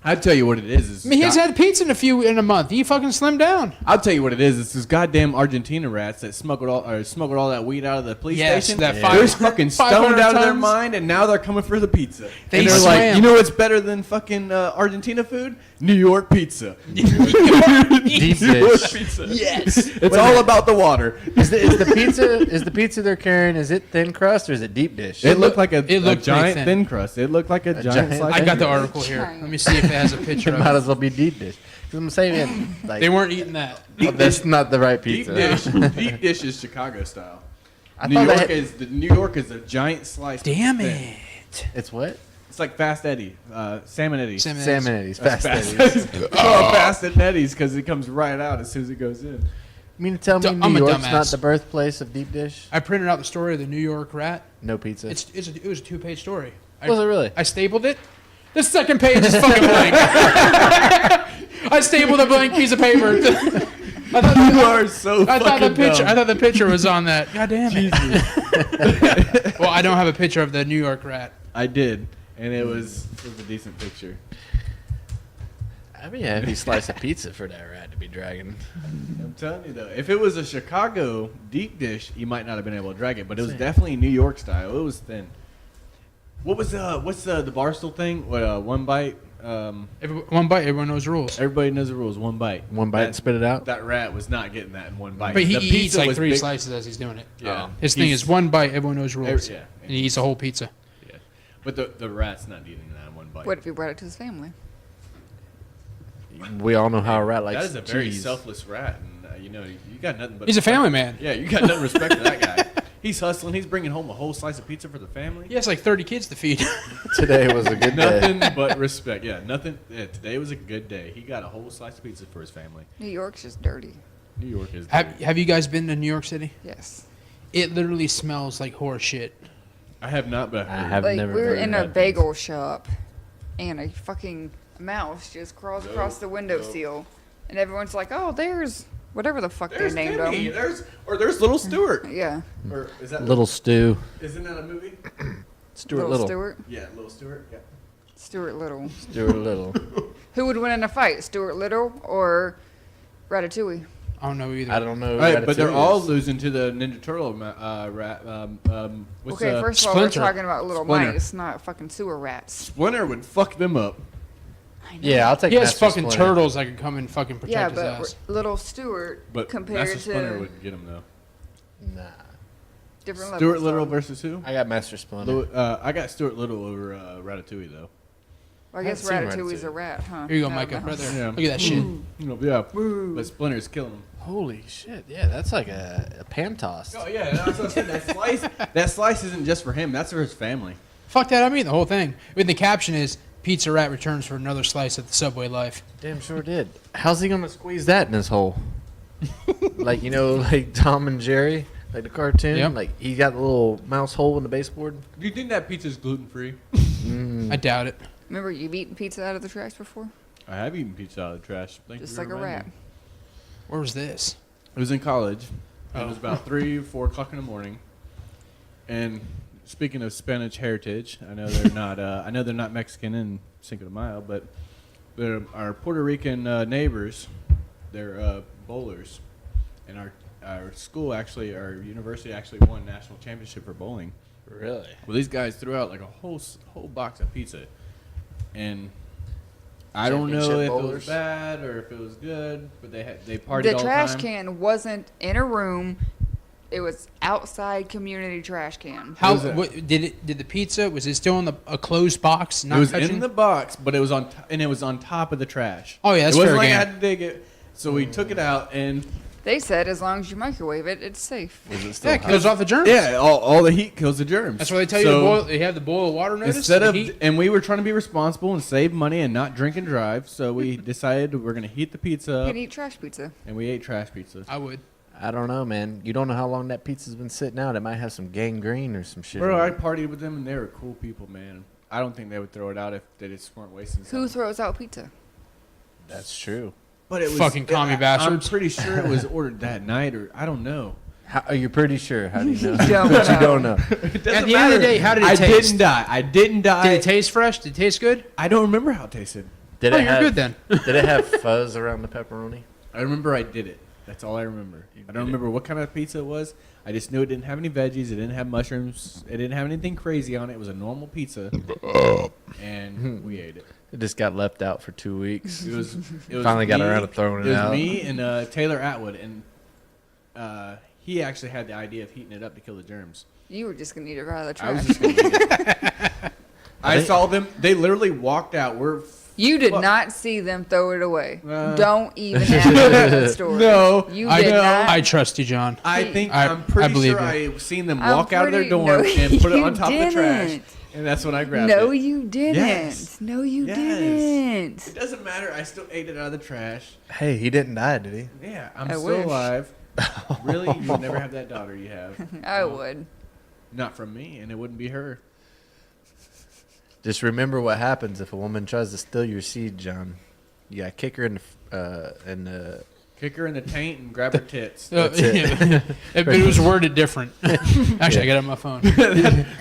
I'll tell you what it is. I mean, he hasn't had pizza in a month. He fucking slimmed down. I'll tell you what it is. It's those goddamn Argentina rats that smuggled all that weed out of the police Yes, station. that They're 500 fucking stoned out of their tons. mind, and now they're coming for the pizza. They and they're swam. like, you know what's better than fucking Argentina food? New York pizza. Deep New York dish. pizza. Yes. It's all about the water. Is the pizza they're carrying? Is it thin crust or is it deep dish? It looked like a It looked pretty giant thin. thin crust. It looked like a giant giant slice. I of got the pizza. article here. Let me see if it has a picture It of might it. as well be deep dish. 'Cause I'm saying like They weren't eating that. oh, that's not the right Deep pizza. dish. Deep dish is Chicago style. I New thought York that is New York is a giant slice. Damn thin. it. it's what? It's like Fast Eddie, Salmon Eddie's. Salmon Eddie's. That's Fast Eddie's. Fast Eddie's because it comes right out as soon as it goes in. You mean to tell me I'm New a York's not dumbass. the birthplace of deep dish? I printed out the story of the New York rat. No pizza. It was a 2-page story. Was it really? I stapled it. The second page is fucking blank. I stapled a blank piece of paper. I thought You are so I thought the fucking picture. dumb. I thought the picture was on that. God damn it. Well, I don't have a picture of the New York rat. I did, and it was a decent picture. I mean, a heavy slice of pizza for that rat to be dragging. I'm telling you though, if it was a Chicago deep dish, you might not have been able to drag it, but it was definitely New York style. It was thin. What's the Barstool thing? What one bite? One bite, everyone knows the rules. Everybody knows the rules. One bite. One bite and spit it out? That rat was not getting that in one bite. But he The eats pizza like was 3 big- slices as he's doing it. Yeah. His thing He's- is one bite, everyone knows the rules. Yeah. And he eats a whole pizza. Yeah. But the rat's not eating that in one bite. What if he brought it to his family? We all know how a rat likes That is a very cheese. selfless rat, and you got nothing but. He's a respect. family man. Yeah, you got nothing respect for that guy. He's hustling. He's bringing home a whole slice of pizza for the family. He has like 30 kids to feed. Today was a good day. Nothing but respect. Yeah, nothing. Yeah, today was a good day. He got a whole slice of pizza for his family. New York's just dirty. New York is. Have you guys been to New York City? Yes. It literally smells like horse shit. I have not been. I have Like never we were heard in of a that. bagel shop, and a fucking mouse just crawls across the windowsill, and everyone's like, "Oh, there's whatever the fuck There's they named Timmy. him." There's Little Stewart. Yeah, Or is that Little Stew. Isn't that a movie? Stuart Little. Stewart. Yeah, Little Stewart. Yeah. Stuart Little. Stuart Little. Who would win in a fight, Stuart Little or Ratatouille? I don't know either. I don't know. All right, but they're Ratatouille all is. losing to the Ninja Turtle rat. What's Okay, first of all, we're Splinter. talking about little Splinter. mice, not fucking sewer rats. Splinter would fuck them up. Yeah, I'll take He has Master fucking Splinter. turtles that can come and fucking protect Yeah, his but ass. little Stuart But compared Master Splinter to would get him though. Nah. different Stuart levels. Little though. versus who? I got Master Splinter. I got Stuart Little over Ratatouille though. Well, I guess I haven't seen Ratatouille's a Ratatouille. rat, huh? Here you go, Not a Micah, right mouse. there. Yeah. Look at that shit. Yeah, but Splinter's killing him. Holy shit. Yeah, that's like a pan toss. Oh yeah, that's what I said. That slice isn't just for him. That's for his family. Fuck that, I'm eating the whole thing. And the caption is, Pizza Rat returns for another slice of the Subway life. Damn sure did. How's he going to squeeze that in his hole? Like, like Tom and Jerry? Like the cartoon? Yep. Like, he got the little mouse hole in the baseboard? Do you think that pizza's gluten free? I doubt it. Remember you've eaten pizza out of the trash before? I have eaten pizza out of the trash. Thank Just you like for a reminding rat. me. Where was this? It was in college. Oh. It was about 3, 4 o'clock in the morning. And speaking of Spanish heritage, I know they're not. I know they're not Mexican in Cinco de Mayo, but our Puerto Rican neighbors, they're bowlers, and our school actually, our university actually won national championship for bowling. Really? Well, these guys threw out like a whole box of pizza, and I don't know Championship if it bowlers? was bad or if it was good, but they partied The all trash the time. can wasn't in a room. It was outside community trash can. How was it? did the pizza, was it still in a closed box? Not It was touching? in the box, but it was on top of the trash. Oh, yeah, that's it wasn't fair like game. I had to dig it. So we took it out, and They said as long as you microwave it, it's safe. Was it still Yeah, it kills off the germs. yeah, all the heat kills the germs. That's why they tell you to boil. You have the boil of water notice. Instead the of, heat. and we were trying to be responsible and save money and not drink and drive, so we decided we're gonna heat the pizza You up, can eat trash pizza. and we ate trash pizza. I would. I don't know, man. You don't know how long that pizza's been sitting out. It might have some gangrene or some shit. Bro, on I it. partied with them, and they were cool people, man. I don't think they would throw it out if they just weren't wasting. Who something. throws out pizza? That's true. But it was Fucking commie bastards. I'm pretty sure it was ordered that night, or I don't know. How, are you pretty sure? How do you know? Don't But you know. don't know. It doesn't At the end of the day, how did it I taste? didn't die. I didn't die. Did it taste fresh? Did it taste good? I don't remember how it tasted. Did Oh, it you're have, good then. Did it have fuzz around the pepperoni? I remember I did it. That's all I remember. I don't remember what kind of pizza it was. I just knew it didn't have any veggies. It didn't have mushrooms. It didn't have anything crazy on it. It was a normal pizza, and we ate it. It just got left out for 2 weeks. It was Finally got me- around to throwing it It was out. me and Taylor Atwood, and he actually had the idea of heating it up to kill the germs. You were just gonna eat it right out of the I was trash. just gonna eat it. I saw them. They literally walked out. You did Fuck. not see them throw it away. Uh, Don't even ask me that story. No, You I did know. not. I trust you, John. I think I I'm pretty believe sure you. I've seen them I'm walk out of their pretty- dorm no, and put it you on top of the trash. didn't. And that's when I grabbed No, it. you didn't. Yes. No, you Yes. didn't. It doesn't matter. I still ate it out of the trash. Hey, he didn't die, did he? Yeah, I'm I still wish. alive. Really? You would never have that daughter you have. I would. Not from me, and it wouldn't be her. Just remember what happens if a woman tries to steal your seed, John. You gotta kick her in the Kick her in the taint and grab her tits. That's it. But it was worded different. Actually, I got it on my phone.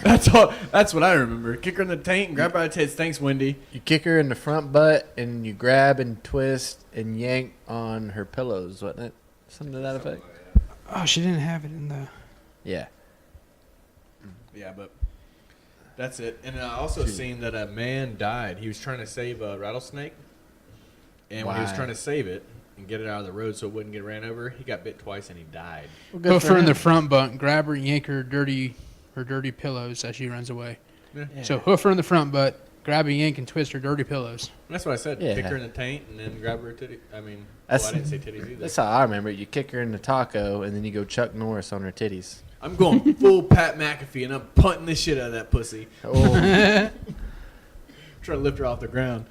That's all. That's what I remember. Kick her in the taint and grab her tits. Thanks, Wendy. You kick her in the front butt and you grab and twist and yank on her pillows, wasn't it? Something to that effect. Oh, she didn't have it in the. Yeah. Yeah, but that's it. And I also seen that a man died. He was trying to save a rattlesnake, and when he was Why? trying to save it and get it out of the road so it wouldn't get ran over, he got bit twice and he died. Hoof her in the front butt, grab her, yank her dirty pillows as she runs away. Yeah. So hoof her in the front butt, grab a yank and twist her dirty pillows. That's what I said. Yeah. Kick her in the taint and then grab her titty. I mean, That's- I didn't say titties either. That's how I remember it. You kick her in the taco and then you go Chuck Norris on her titties. I'm going full Pat McAfee and I'm punting the shit out of that pussy. Oh. Trying to lift her off the ground.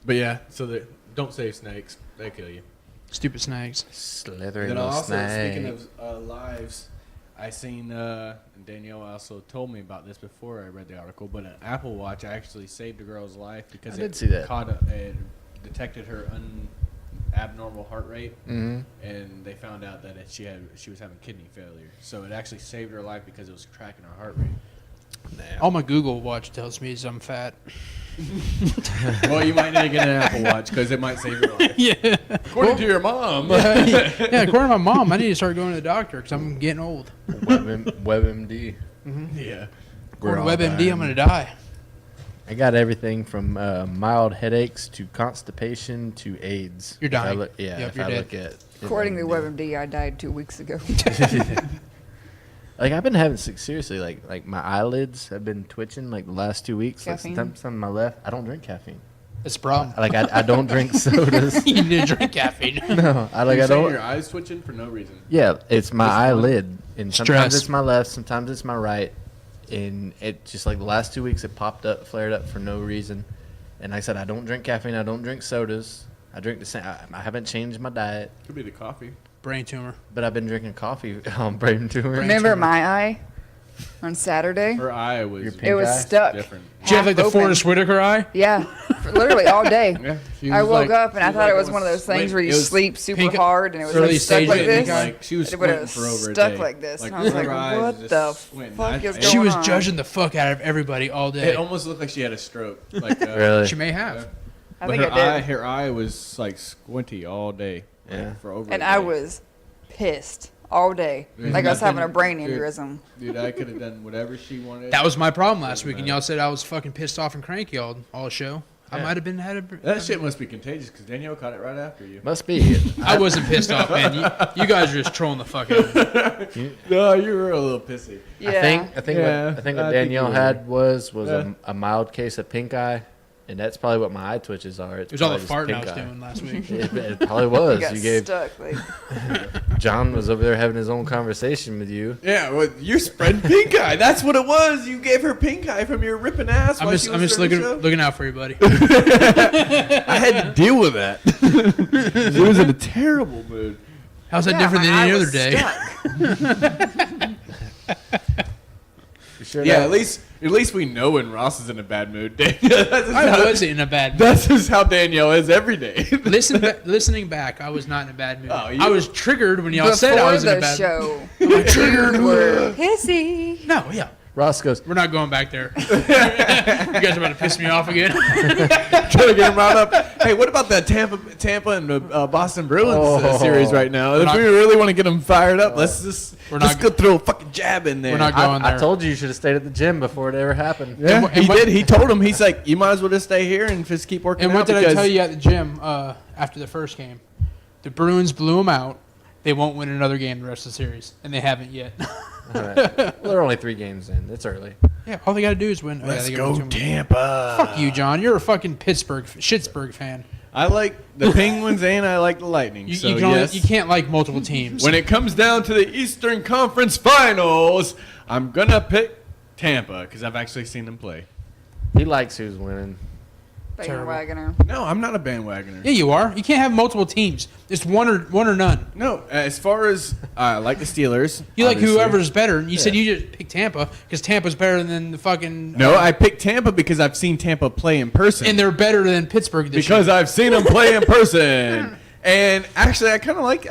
But yeah, so don't save snakes. They kill you. Stupid snakes. Slithering Then little also, snake. speaking of lives, I seen, and Danielle also told me about this before I read the article, but an Apple Watch actually saved a girl's life because I did it see that. it detected her abnormal heart rate, Mm-hmm. and they found out that she was having kidney failure. So it actually saved her life because it was tracking her heart rate. All my Google Watch tells me is I'm fat. Well, you might need to get an Apple Watch because it might save your life. Yeah. According to your mom. Yeah, according to my mom, I need to start going to the doctor because I'm getting old. WebMD. Yeah. According all to WebMD, dying. I'm going to die. I got everything from mild headaches to constipation to AIDS. You're If I dying. look- Yep, if you're I dead. look at According to WebMD, I died 2 weeks ago. Like I've been having seriously like my eyelids have been twitching like the last 2 weeks. Like Caffeine? sometimes on my left, I don't drink caffeine. That's a problem. Like I don't drink sodas. You need to drink caffeine. No, I You're saying don't. your eyes twitching for no reason. Yeah, it's my What's the eyelid, and sometimes Stress. it's my left, sometimes it's my right, and it just like the last 2 weeks it popped up, flared up for no reason. And like I said, I don't drink caffeine. I don't drink sodas. I drink the same. I haven't changed my diet, Could be the coffee. Brain tumor. but I've been drinking coffee on brain tumor. Remember my eye on Saturday? Her eye was Your pink It was eye? stuck. different. Did you have like the half open. Forrest Whitaker eye? Yeah, for literally all day. Yeah, she I was woke like- up and I she thought it was like one of those things wait, where you it was sleep super pink- hard and it was early like stuck stage like pink this. eye. Like she was It would have squinting for over a stuck day. like this. Like, And I was her like, eyes what just the squinting. fuck is She going was on? judging the fuck out of everybody all day. It almost looked like she had a stroke. Like Really? She may have. I but think her it did. eye, her eye was like squinty all day. Like, Yeah. for over. And a I day. was pissed all day. There's Like I was having a nothing- brain dude. aneurysm. Dude, I could have done whatever she wanted. That was my problem last week, and y'all said I was fucking pissed off and cranky all show. I Yeah. miuld have been That shit must be contagious because Danielle caught it right after you. Must be. I wasn't pissed off, man. You guys are just trolling the fuck out of me. No, you were a little pissy. Yeah. I think Yeah, what I think Danielle you had was Yeah. a mild case of pink eye, and that's probably what my eye twitches are. It was all the probably just farting I was pink eye. doing last week. It probably You was. got You gave stuck. Like, John was over there having his own conversation with you. Yeah, well, you're spreading pink eye. That's what it was. You gave her pink eye from your ripping ass. I'm while just she was doing the show. looking out for you, buddy. I had to deal with that. It was in a terrible mood. How's that yeah, different my than eye any other was day? stuck. You sure Yeah, that- at least we know when Ross is in a bad mood. That's I was in a bad mood. That's just how Danielle is every day. Listening back, I was not in a bad mood. Oh, you- I was triggered when y'all said I Before was in a the bad show, you were pissy. No, yeah. Ross goes, We're not going back there. You guys are about to piss me off again. Trying to get him riled up. Hey, what about that Tampa and Boston Bruins series right now? If not- we really want to get them fired up, let's just We're just not go throw a fucking jab in there. We're not going I there. told you should have stayed at the gym before it ever happened. Yeah, And he what- did. He told him. He's like, you might as well just stay here and just keep working And out. what did I because- tell you at the gym after the first game? The Bruins blew them out. They won't win another game the rest of the series, and they haven't yet. All right. Well, they're only 3 games in. It's early. Yeah, all they got to do is win. Oh, yeah, Let's they go got 2 more. Tampa. Fuck you, John. You're a fucking Schittsburg fan. I like the Penguins and I like the Lightning. You, so you, can only- yes. you can't like multiple teams. When it comes down to the Eastern Conference Finals, I'm gonna pick Tampa, because I've actually seen them play. He likes who's winning. Bandwagoner. No, I'm not a bandwagoner. Yeah, you are. You can't have multiple teams. It's one or none. No, as far as I like the Steelers. You like obviously. whoever's better. You said you just picked Tampa because Tampa's better than the fucking. No, I picked Tampa because I've seen Tampa play in person. And they're better than Pittsburgh this because year. I've seen them play in person. And actually, I kind of like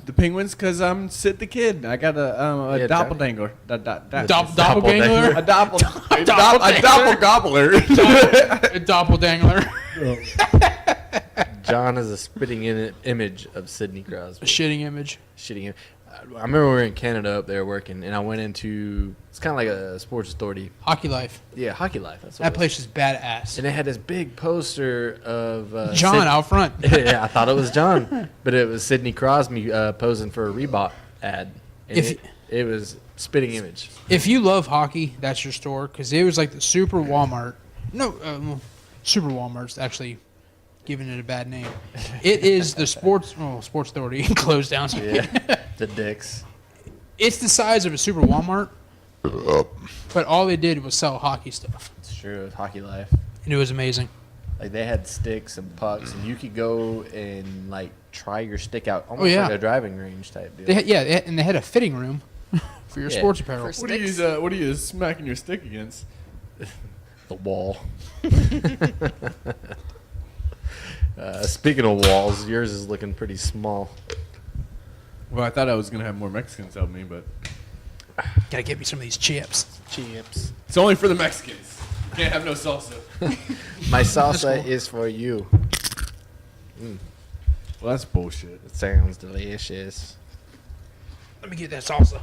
the Penguins because I'm Sid the Kid. I got a doppelganger. Doppelganger? A doppelgobbler. A doppelganger. John is a spitting image of Sidney Crosby. A shitting image. Shitting. I remember we were in Canada up there working, and I went into it's kind of like a Sports Authority. Hockey Life. Yeah, Hockey Life. That's what That it place is badass. And they had this big poster of John out front. Yeah, I thought it was John, but it was Sidney Crosby posing for a Reebok ad. And it was spitting image. If you love hockey, that's your store because it was like the Super Walmart. No, Super Walmart's actually giving it a bad name. It is the Sports Authority closed down. Yeah, the dicks. It's the size of a Super Walmart, but all they did was sell hockey stuff, It's true. It's Hockey Life. and it was amazing. Like they had sticks and pucks, and you could go and like try your stick out, almost yeah. like a driving range type deal. And they had a fitting room for your sports apparel. For What are you smacking your stick against? The wall. Speaking of walls, yours is looking pretty small. Well, I thought I was gonna have more Mexicans help me, but Gotta get me some of these chips. Chips. it's only for the Mexicans. Can't have no salsa. My salsa is for you. Well, that's bullshit. It sounds delicious. Let me get that salsa.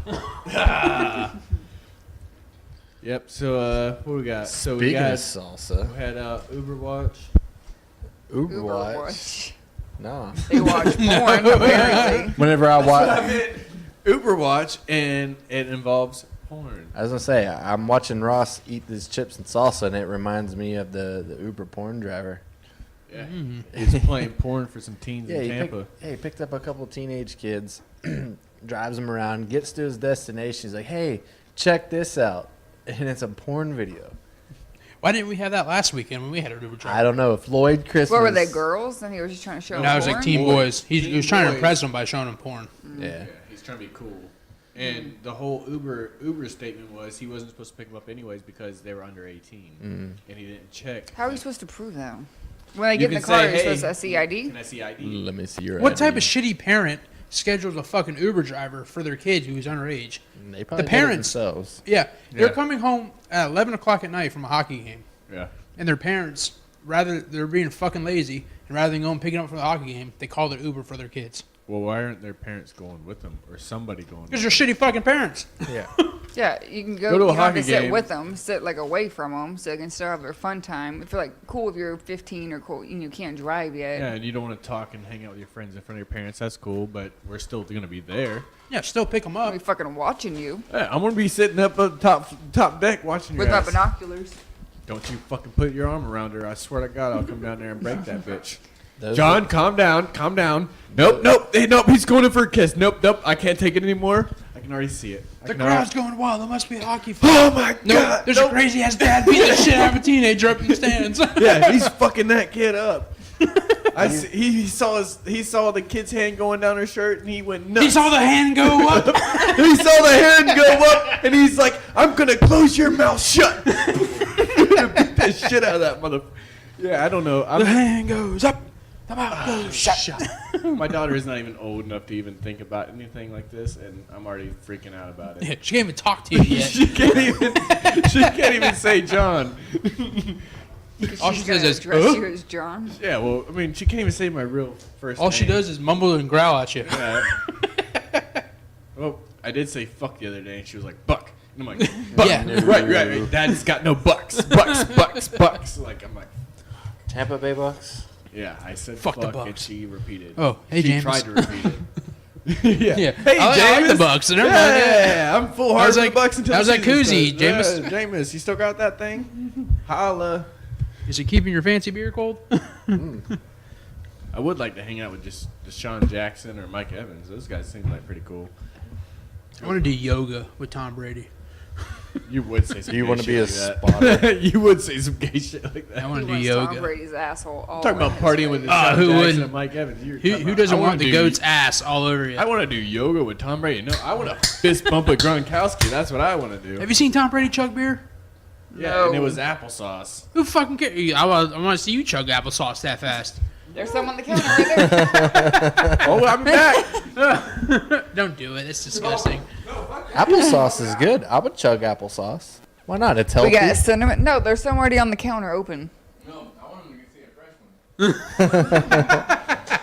Yep. So what we got? So Speaking we got of salsa, we had Uber Watch. Uber Watch. Watch. Nah. They watch porn, apparently. Whenever I watch, Uber Watch, and it involves porn. I was gonna say I'm watching Ross eat these chips and salsa, and it reminds me of the Uber porn driver. Yeah. He's playing porn for some teens in He Tampa. picked up a couple teenage kids, drives them around, gets to his destination. He's like, "Hey, check this out," and it's a porn video. Why didn't we have that last weekend when we had our Uber driver? I don't know if Lloyd Christmas. What were they, girls? And he was just trying to show No, it was porn? like teen boys. He was trying to impress them by showing them porn. Yeah. Yeah, he's trying to be cool. And the whole Uber statement was he wasn't supposed to pick them up anyways because they were under 18, and he didn't check. How are you supposed to prove that? When they You get in the can car, say, you're supposed "Hey, to see ID? Can I see ID? Let me see your. What ID. type of shitty parent schedules a fucking Uber driver for their kid who's underage? They probably the did it parents- themselves. Yeah, they're Yeah. coming home at 11 o'clock at night from a hockey game, Yeah. and their parents, they're being fucking lazy, and rather than going and picking up from the hockey game, they call their Uber for their kids. Well, why aren't their parents going with them or somebody going? Because they're shitty fucking parents. Yeah. Yeah, you can Go go. to a You don't have hockey to sit game. with them, sit like away from them, so they can still have their fun time. If you're like cool if you're 15 or cool, you can't drive yet. Yeah, and you don't want to talk and hang out with your friends in front of your parents. That's cool, but we're still going to be there. Yeah, still pick them I'll up. be fucking watching you Yeah, I'm going to be sitting up at the top deck watching your with my ass. binoculars. Don't you fucking put your arm around her. I swear to God, I'll come down there and break that bitch. Those John, calm down. Calm down. Nope. Hey, nope, he's going in for a kiss. Nope. I can't take it anymore. I can already see it. The crowd's going wild. There must be a hockey fight. Oh, my No, God. there's a crazy ass dad beating the shit out of a teenager up in the stands. Yeah, he's fucking that kid up. He saw the kid's hand going down her shirt, and he went nuts. He saw the hand go up. He saw the hand go up, and he's like, "I'm gonna close your mouth shut." Beat the shit out of that mother. Yeah, I don't know. The hand goes up. The mouth goes shut. My daughter is not even old enough to even think about anything like this, and I'm already freaking out about it. Yeah, she can't even talk to you yet. She can't even say John. All She's she gonna says is, address you as John. Yeah, well, I mean, she can't even say my real first All name. she does is mumble and growl at you. Yeah. Well, I did say fuck the other day, and she was like, "Buck." And I'm like, "Buck." Yeah. Right. Dad's got no bucks. Bucks. Like, I'm like, Tampa Bay Bucks. yeah, I said Fuck fuck, the and Bucks. she repeated. Oh, hey, she James. tried to repeat it. yeah. Yeah. Hey, I like James. the Bucks. And everybody- Yeah, I'm full hard How's for the that- Bucks until how's the that season koozie, starts. Jameis? Yeah, Jameis, you still got that thing? Holla. Is it keeping your fancy beer cold? I would like to hang out with just Deshaun Jackson or Mike Evans. Those guys seem like pretty cool. I want to do yoga with Tom Brady. You would say some You gay want to be a shit like that. spotter? You would say some gay shit like that. I want He to do wants Tom yoga. Brady's asshole all Talking about over his partying with face. Deshaun who Jackson wouldn't? and Mike Evans. You're Who talking about, doesn't I want wanna the do- goat's ass all over you? I want to do yoga with Tom Brady. No, I want to fist bump with Gronkowski. That's what I want to do. Have you seen Tom Brady chug beer? Yeah, No. and it was applesauce. Who fucking cares? I want to see you chug applesauce that fast. There's some on the counter right there. Oh, I'll be back. Don't do it. It's disgusting. Applesauce is good. I would chug applesauce. Why not? It's healthy. We got cinnamon. No, there's some already on the counter open. No, I want him to see a fresh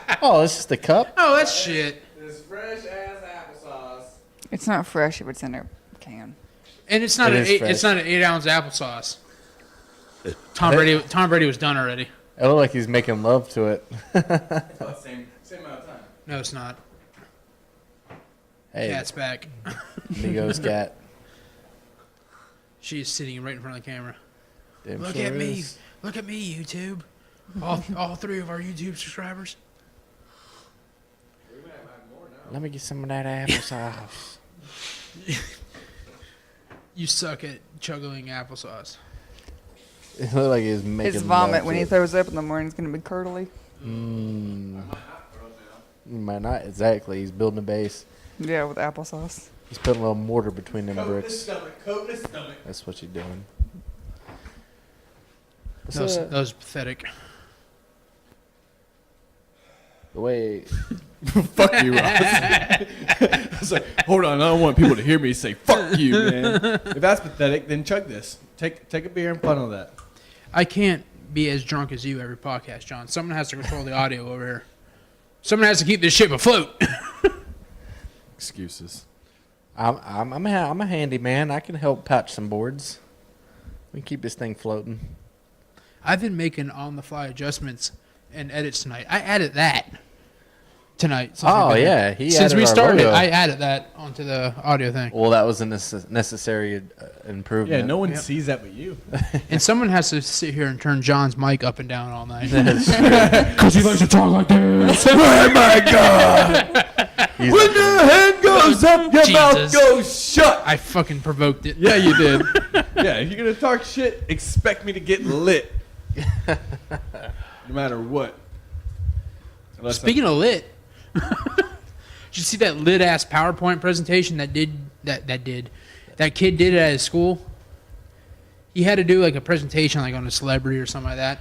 one. Oh, it's just a cup. Oh, that's shit. This fresh ass applesauce. It's not fresh if it's in a can. And it's not It an is eight, fresh. it's not an 8-ounce applesauce. Tom Brady was done already. It looked like he's making love to it. It's about the same amount of time. No, it's not. Hey, Cat's back. Migo's cat. She's sitting right in front of the camera. Damn Look sure at me. is. Look at me, YouTube. All 3 of our YouTube subscribers. Let me get some of that applesauce. You suck at chugging applesauce. It looked like he was making His vomit love when to he it. throws up in the morning is going to be curdly. You might not. Exactly. He's building a base. Yeah, with applesauce. He's putting a little mortar between them Coat bricks. this stomach. Coat this stomach. That's what you're doing. That was pathetic. The way Fuck you, Ross. I was like, hold on, I don't want people to hear me say "fuck you," man. If that's pathetic, then chug this. Take a beer and funnel that. I can't be as drunk as you every podcast, John. Someone has to control the audio over here. Someone has to keep this ship afloat. Excuses. I'm a handyman. I can help patch some boards. We can keep this thing floating. I've been making on-the-fly adjustments and edits tonight. I added that tonight. since Oh we've been yeah, here. he Since added we our started, logo. I added that onto the audio thing. Well, that was a necessary improvement. Yeah, no one Yep. sees that but you. And someone has to sit here and turn John's mic up and down all night. Because he likes to talk like this. Oh my God! He's When your hand goes up, your mouth Jesus. goes shut. I fucking provoked it. Yeah, you did. Yeah, if you're gonna talk shit, expect me to get lit. No matter what. Unless Speaking of lit, did you see that lit ass PowerPoint presentation that kid did at his school? He had to do like a presentation like on a celebrity or something like that.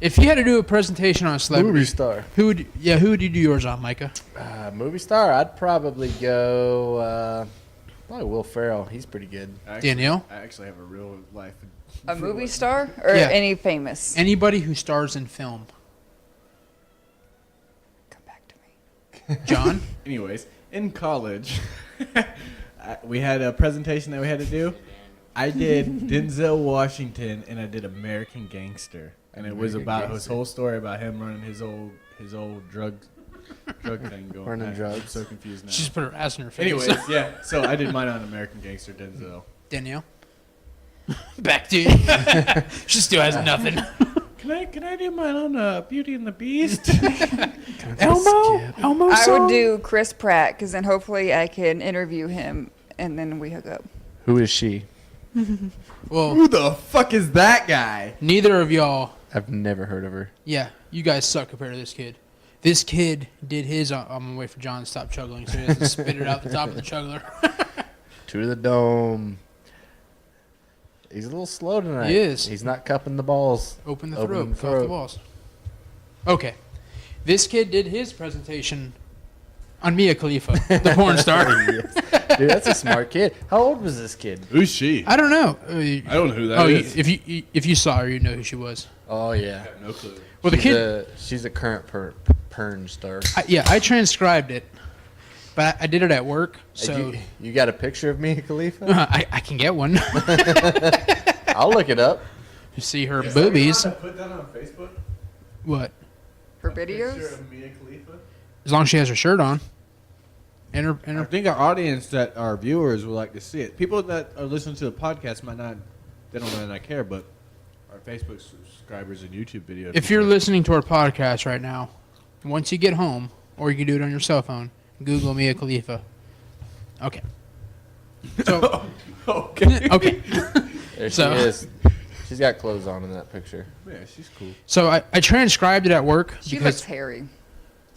If you had to do a presentation on a celebrity, movie star. who would you do yours on, Micah? Movie star. I'd probably go. Probably Will Ferrell. He's pretty good. Danielle? I actually have a real life. A movie star or Yeah. any famous? Anybody who stars in film. Come back to me. John? Anyways, in college, we had a presentation that we had to do. I did Denzel Washington and I did American Gangster, and it was about his whole story about him running his old drug thing going. Running drugs. I'm so confused now. She just put her ass in her face. Anyways, yeah. So I did mine on American Gangster Denzel. Danielle? Back to you. She still has nothing. Can I do mine on Beauty and the Beast? Elmo I song? would do Chris Pratt because then hopefully I can interview him and then we hook up. Who is she? Well, Who the fuck is that guy? neither of y'all. I've never heard of her. Yeah, you guys suck compared to this kid. This kid did his. I'm gonna wait for John to stop chuggling so he doesn't spit it out the top of the juggler. To the dome. He's a little slow tonight. He is. He's not cupping the balls. Open the Open throat. the Fill up the throat. balls. Okay, this kid did his presentation on Mia Khalifa, the porn star. Yes. Dude, that's a smart kid. How old was this kid? Who's she? I don't know. I don't know who that Oh, is. if you saw her, you know who she was. Oh yeah. I have no clue. Well, the kid. She's a current porn star. I transcribed it, but I did it at work, so You got a picture of Mia Khalifa? I can get one. I'll look it up. You see her boobies. Put that on Facebook. What? For videos? of Mia Khalifa. As long as she has her shirt on. And her I think our audience, that our viewers, would like to see it. People that are listening to the podcast might not. They don't really not care, but our Facebook subscribers and YouTube video. If you're listening to our podcast right now, once you get home, or you can do it on your cell phone, Google Mia Khalifa. Okay. So Okay. Okay. There So- she is. She's got clothes on in that picture. Yeah, she's cool. So I transcribed it at work She because looks hairy.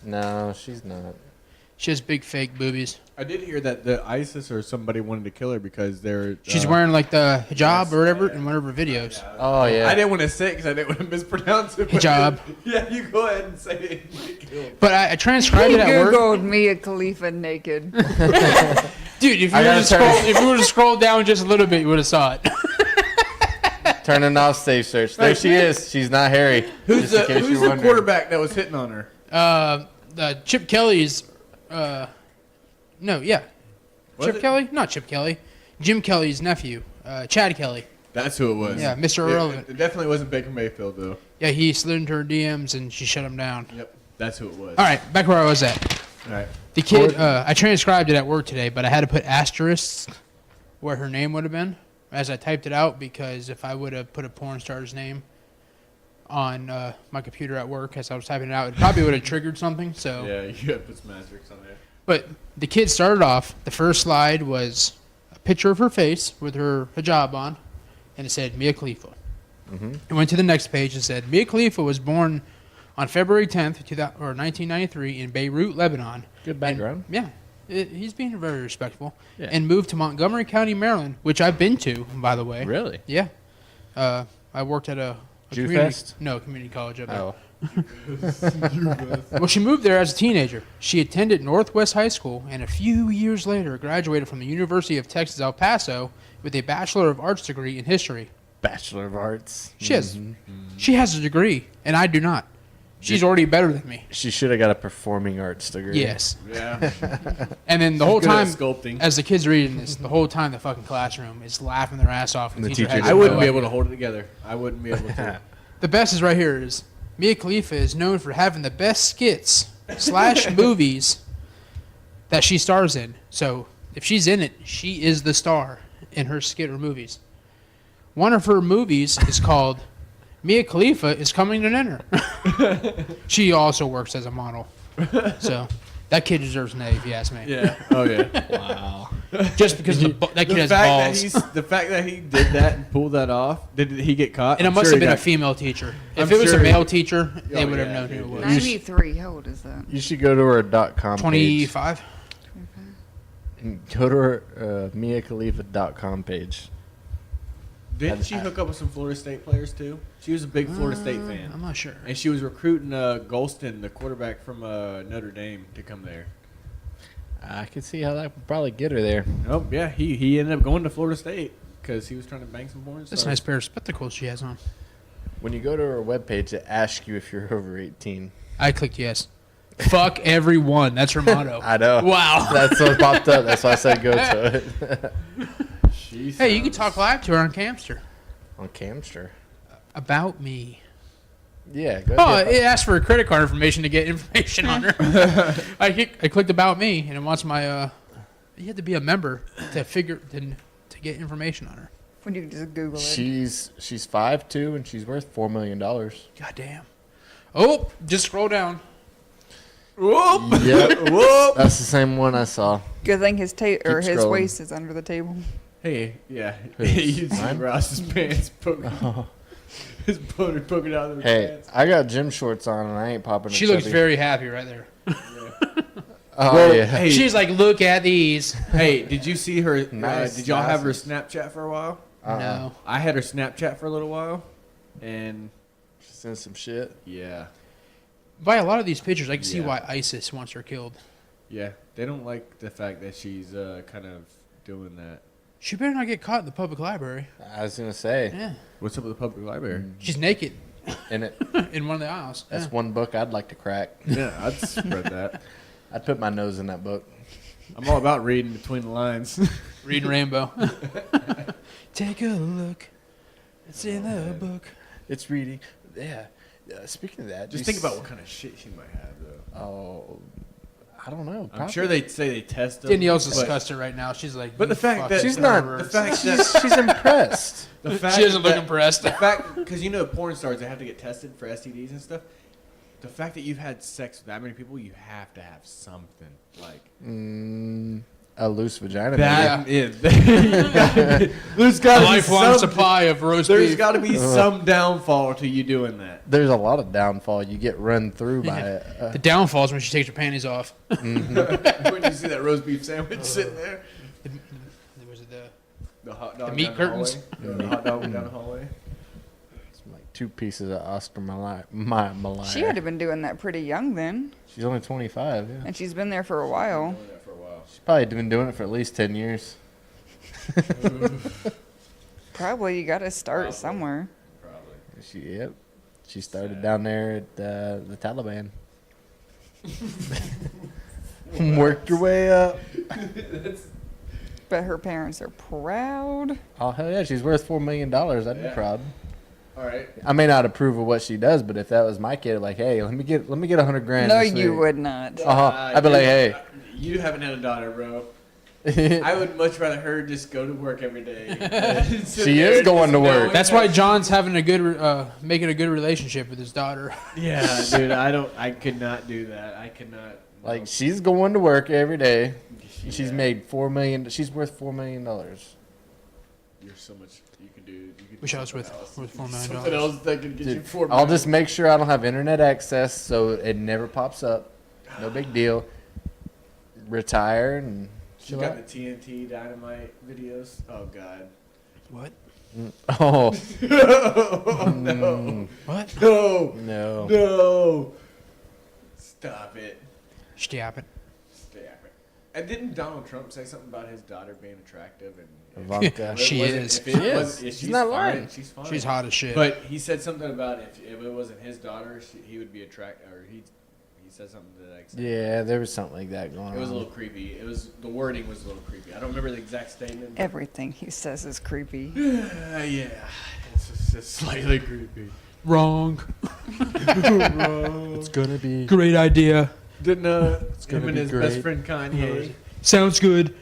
No, she's not. she has big fake boobies. I did hear that the ISIS or somebody wanted to kill her because they're. She's wearing like the hijab or whatever in one of her videos. Oh yeah. I didn't want to say it because I didn't want to mispronounce it. but- Hijab. Yeah, you go ahead and say it. But I transcribed He it at work. Googled Mia Khalifa naked. Dude, if I gotta you would have scrolled down just a little bit, you would have saw it. Turning off safe search. There she is. She's not hairy. Who's Just in the, case who's you're the wondering. quarterback that was hitting on her? Chip Kelly's. Was Chip it? Kelly? Not Chip Kelly. Jim Kelly's nephew, Chad Kelly. That's who it was. Yeah, Mr. It- Irrelevant. It definitely wasn't Baker Mayfield though. Yeah, he slid into her DMs and she shut him down. Yep, that's who it was. All right, back where I was at. All right. The kid, I transcribed it at work today, but I had to put asterisks where her name would have been as I typed it out because if I would have put a porn star's name on my computer at work as I was typing it out, it probably would have triggered something. So, Yeah, you gotta put some asterisks on there. but the kid started off. The first slide was a picture of her face with her hijab on, and it said Mia Khalifa. It went to the next page and said Mia Khalifa was born on February 10th, 1993 in Beirut, Lebanon. Good background. Yeah. He's being very respectful. Yeah. And moved to Montgomery County, Maryland, which I've been to, by the way. Really? Yeah. I worked at a Jew community, Fest? no, community college up there. Oh. Well, she moved there as a teenager. She attended Northwest High School and a few years later graduated from the University of Texas, El Paso with a Bachelor of Arts degree in history. Bachelor of Arts. She has a degree, and I do not. She's already better than me. She should have got a performing arts degree. Yes. Yeah. And then the whole Good at time, sculpting. as the kids reading this, the whole time the fucking classroom is laughing their ass off. And the teacher teacher's has I no wouldn't be idea. able to hold it together. I wouldn't be able to. The best is right here. Is Mia Khalifa is known for having the best skits / movies that she stars in. So if she's in it, she is the star in her skit or movies. One of her movies is called Mia Khalifa is Coming to Dinner. She also works as a model. So that kid deserves an A if you ask me. Yeah. Oh yeah. Wow. Just because that kid has balls. The fact that he did that and pulled that off, did he get caught? And it I'm must sure have been he a got- female teacher. If I'm it was sure a he- male teacher, they Oh, would have yeah, known who dude, it was. 93. How old is that? You should go to her .com page. 25. Go to her MiaKhalifa.com page. Didn't she hook up with some Florida State players too? She was a big Florida State fan, I'm not sure. and she was recruiting Golston, the quarterback from Notre Dame, to come there. I could see how that would probably get her there. Oh yeah, he ended up going to Florida State because he was trying to bang some porn That's a stars. nice pair of spectacles she has on. When you go to her webpage, it asks you if you're over 18. I clicked yes. Fuck everyone. That's her motto. I know. Wow. That's what popped up. That's why I said go to it. She Hey, you can sounds- talk live to her on Camster. On Camster. About me. Yeah, go Oh, ahead. it asked for credit card information to get information on her. I clicked about me, and it wants my. You have to be a member to get information on her. When you can just Google it. She's 5'2" and she's worth $4 million. God damn. Oh, just scroll down. Whoop! Yep. Whoop! That's the same one I saw. Good thing his Keep his scrolling. waist is under the table. Hey, yeah, Who's? you'd see Mine? Ross's pants poking. His boner poking out of his Hey, pants. I got gym shorts on and I ain't popping a She looks chubby. very happy right there. Oh, Well, yeah. hey, She's like, look at these. hey, did you see her? Nice did y'all have her glasses. Snapchat for a while? No. I had her Snapchat for a little while, and She's in some shit. yeah, By a lot of these pictures, I can see Yeah. why ISIS wants her killed. yeah, they don't like the fact that she's kind of doing that. She better not get caught in the public library. I was going to say. Yeah. What's up with the public library? She's naked In it. in one of the aisles. That's Yeah. one book I'd like to crack. Yeah, I'd spread that. I'd put my nose in that book. I'm all about reading between the lines. Reading Rainbow. Take a look. It's in the book. It's reading. Yeah. Speaking of that, Just think about what kind of shit she might have, though. Oh, I don't know. I'm sure they say they test them. Danielle's but disgusted right now. She's like, But the "You fact fucking that- She's not- The perverts." fact that she's impressed. the fact She doesn't look that- impressed. The fact, because you know, porn stars they have to get tested for STDs and stuff. The fact that you've had sex with that many people, you have to have something. Like, a loose vagina. That maybe. is. There's A got to be lifelong some. supply of roast There's beef. got to be some downfall to you doing that. There's a lot of downfall. You get run through by it. The downfall is when she takes her panties off. When you see that roast beef sandwich sitting there, Was it the hot dog, The meat down curtains? The hallway. The hot dog down the hallway. It's like 2 pieces of Oscar Mayer. She had to have been doing that pretty young then, She's only 25. Yeah. and she's been there for a while. Doing that for a while. She's probably been doing it for at least 10 years. Probably you got to start somewhere. Probably. Yep. She started down there at the Taliban. Worked your way up. But her parents are proud. Oh hell yeah, she's worth $4 million. I'd be Yeah. proud. All right. I may not approve of what she does, but if that was my kid, like, hey, let me get $100 grand. No, this you week. would not. I'd be like, hey. You haven't had a daughter, bro. I would much rather her just go to work every day. than sit She there is and going just to know- work. That's why John's having a good, making a good relationship with his daughter. Yeah, dude. I could not do that. I could not. Like, she's going to work every day. Yeah. She's made $4 million. She's worth $4 million. You're so much. You can do. You can Wish do I was with something else. $4 million. Something else that could get you Dude, $4 million. I'll just make sure I don't have internet access so it never pops up. No big deal. Retire and She chill got out. the TNT Dynamite videos. Oh God. What? Oh, no. What? No. no. No. Stop it. Stop it. Stop it. And didn't Donald Trump say something about his daughter being attractive? And Ivanka. She wasn't- is. if it She is. was- She's she's not fine. lying. She's fine. She's hot as shit. But he said something about if it wasn't his daughter, he would be attracted, or he said something to that extent. Yeah, there was something like that going on. It was a little creepy. The wording was a little creepy. I don't remember the exact statement. but- Everything he says is creepy. Yeah, it's just slightly creepy. Wrong. It's gonna be. Great idea. Didn't gonna him and be his great. best friend Kanye. Sounds good.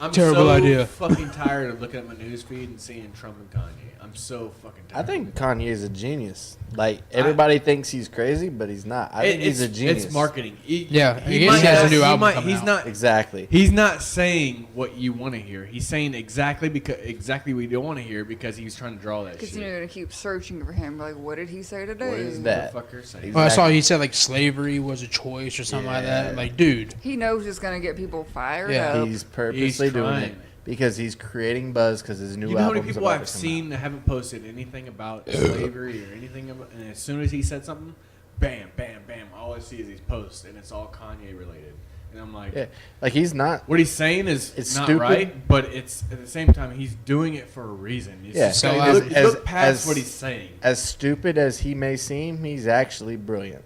I'm Terrible so idea. fucking tired of looking at my news feed and seeing Trump and Kanye. I'm so fucking tired. I think Kanye's a genius. Like everybody thinks he's crazy, but he's not. I think he's a genius. It's marketing. Yeah, he has a new album coming He's out. not. Exactly. He's not saying what you want to hear. He's saying exactly what you don't want to hear because he's trying to draw that Because shit. you're going to keep searching for him. Like, what did he say today? What is that? motherfucker saying? Exactly. Well, I saw he said like slavery was a choice or something like that. Yeah. Like, dude. He knows it's going to get people fired Yeah. up. He's purposely doing trying. it because he's creating buzz because his new You know how album's many people about I've to come seen that haven't posted anything about slavery or anything about, and as soon as he said something, bam, bam, bam, all I see is these posts, and it's all Kanye related. And I'm like, out. Yeah, like he's not. what he's saying is It's not stupid. right, but it's at the same time he's doing it for a reason. It's Yeah. just So gotta as- look past as- what he's saying. As stupid as he may seem, he's actually brilliant.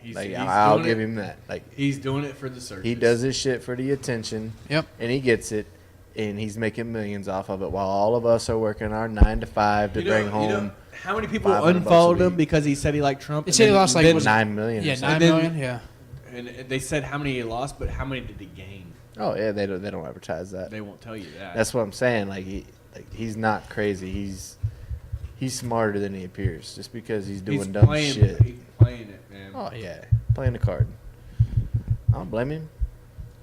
He's, Like he's I'll doing give it, him that. Like He's doing it for the searches. he does his shit for the attention. Yep. And he gets it, and he's making millions off of it, while all of us are working our 9 to 5 to bring home how many people $500 unfollowed a him week. because he said he liked Trump? They and said he then- lost, like, then- was it- 9 million. or Yeah, something. 9 then- million. Yeah. And they said how many he lost, but how many did he gain? Oh yeah, they don't advertise that. They won't tell you that. That's what I'm saying. Like he's not crazy. He's smarter than he appears. Just because he's doing dumb playing, shit. He's playing it, man. Oh yeah, playing the card. I don't blame him.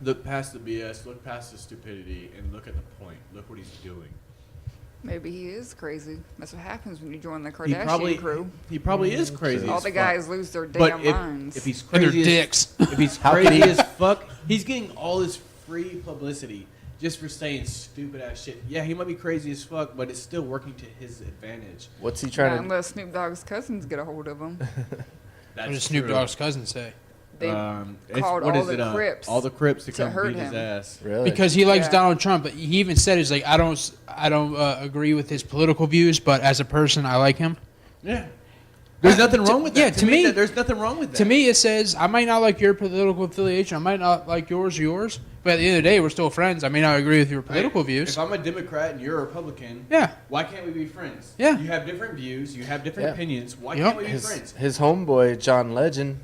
Look past the BS, look past the stupidity, and look at the point. Look what he's doing. Maybe he is crazy. That's what happens when you join the He Kardashian crew. probably is crazy. All as the fuck. guys lose their But damn minds. if he's And their crazy, dicks. if he's How could crazy he- as fuck, he's getting all this free publicity just for saying stupid ass shit. Yeah, he might be crazy as fuck, but it's still working to his advantage. What's he Not trying to? unless Snoop Dogg's cousins get a hold of him. That's What did Snoop true. Dogg's cousin say? They It's- called what all is the it, Crips all the Crips to to come hurt beat his him. ass. Really? Because he likes Yeah. Donald Trump, but he even said he's like, I don't agree with his political views, but as a person, I like him. Yeah. There's nothing wrong with that. yeah, to me- there's nothing wrong with that. To me, it says I might not like your political affiliation, I might not like yours or yours, but at the end of the day, we're still friends. I may not agree with your political views. If I'm a Democrat and you're a Republican, Yeah. why can't we be friends? Yeah. You have different views. You have different Yeah. opinions. Why Yep. can't we be his friends? his homeboy John Legend,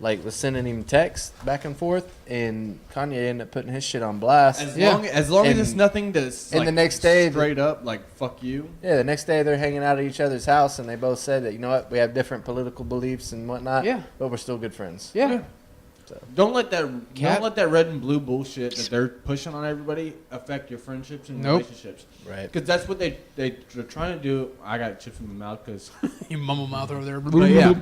like was sending him texts back and forth, and Kanye ended up putting his shit on blast. As Yeah. long as And- it's nothing to and the next day- straight up like fuck you. Yeah, the next day they're hanging out at each other's house, and they both said that, you know what, we have different political beliefs and whatnot. Yeah. But we're still good friends. Yeah. So Don't let that Cat? don't let that red and blue bullshit that they're pushing on everybody affect your friendships and Nope. relationships. right. Because that's what they're trying to do. I got chips in my mouth because. You mumble mouth over there. But yeah,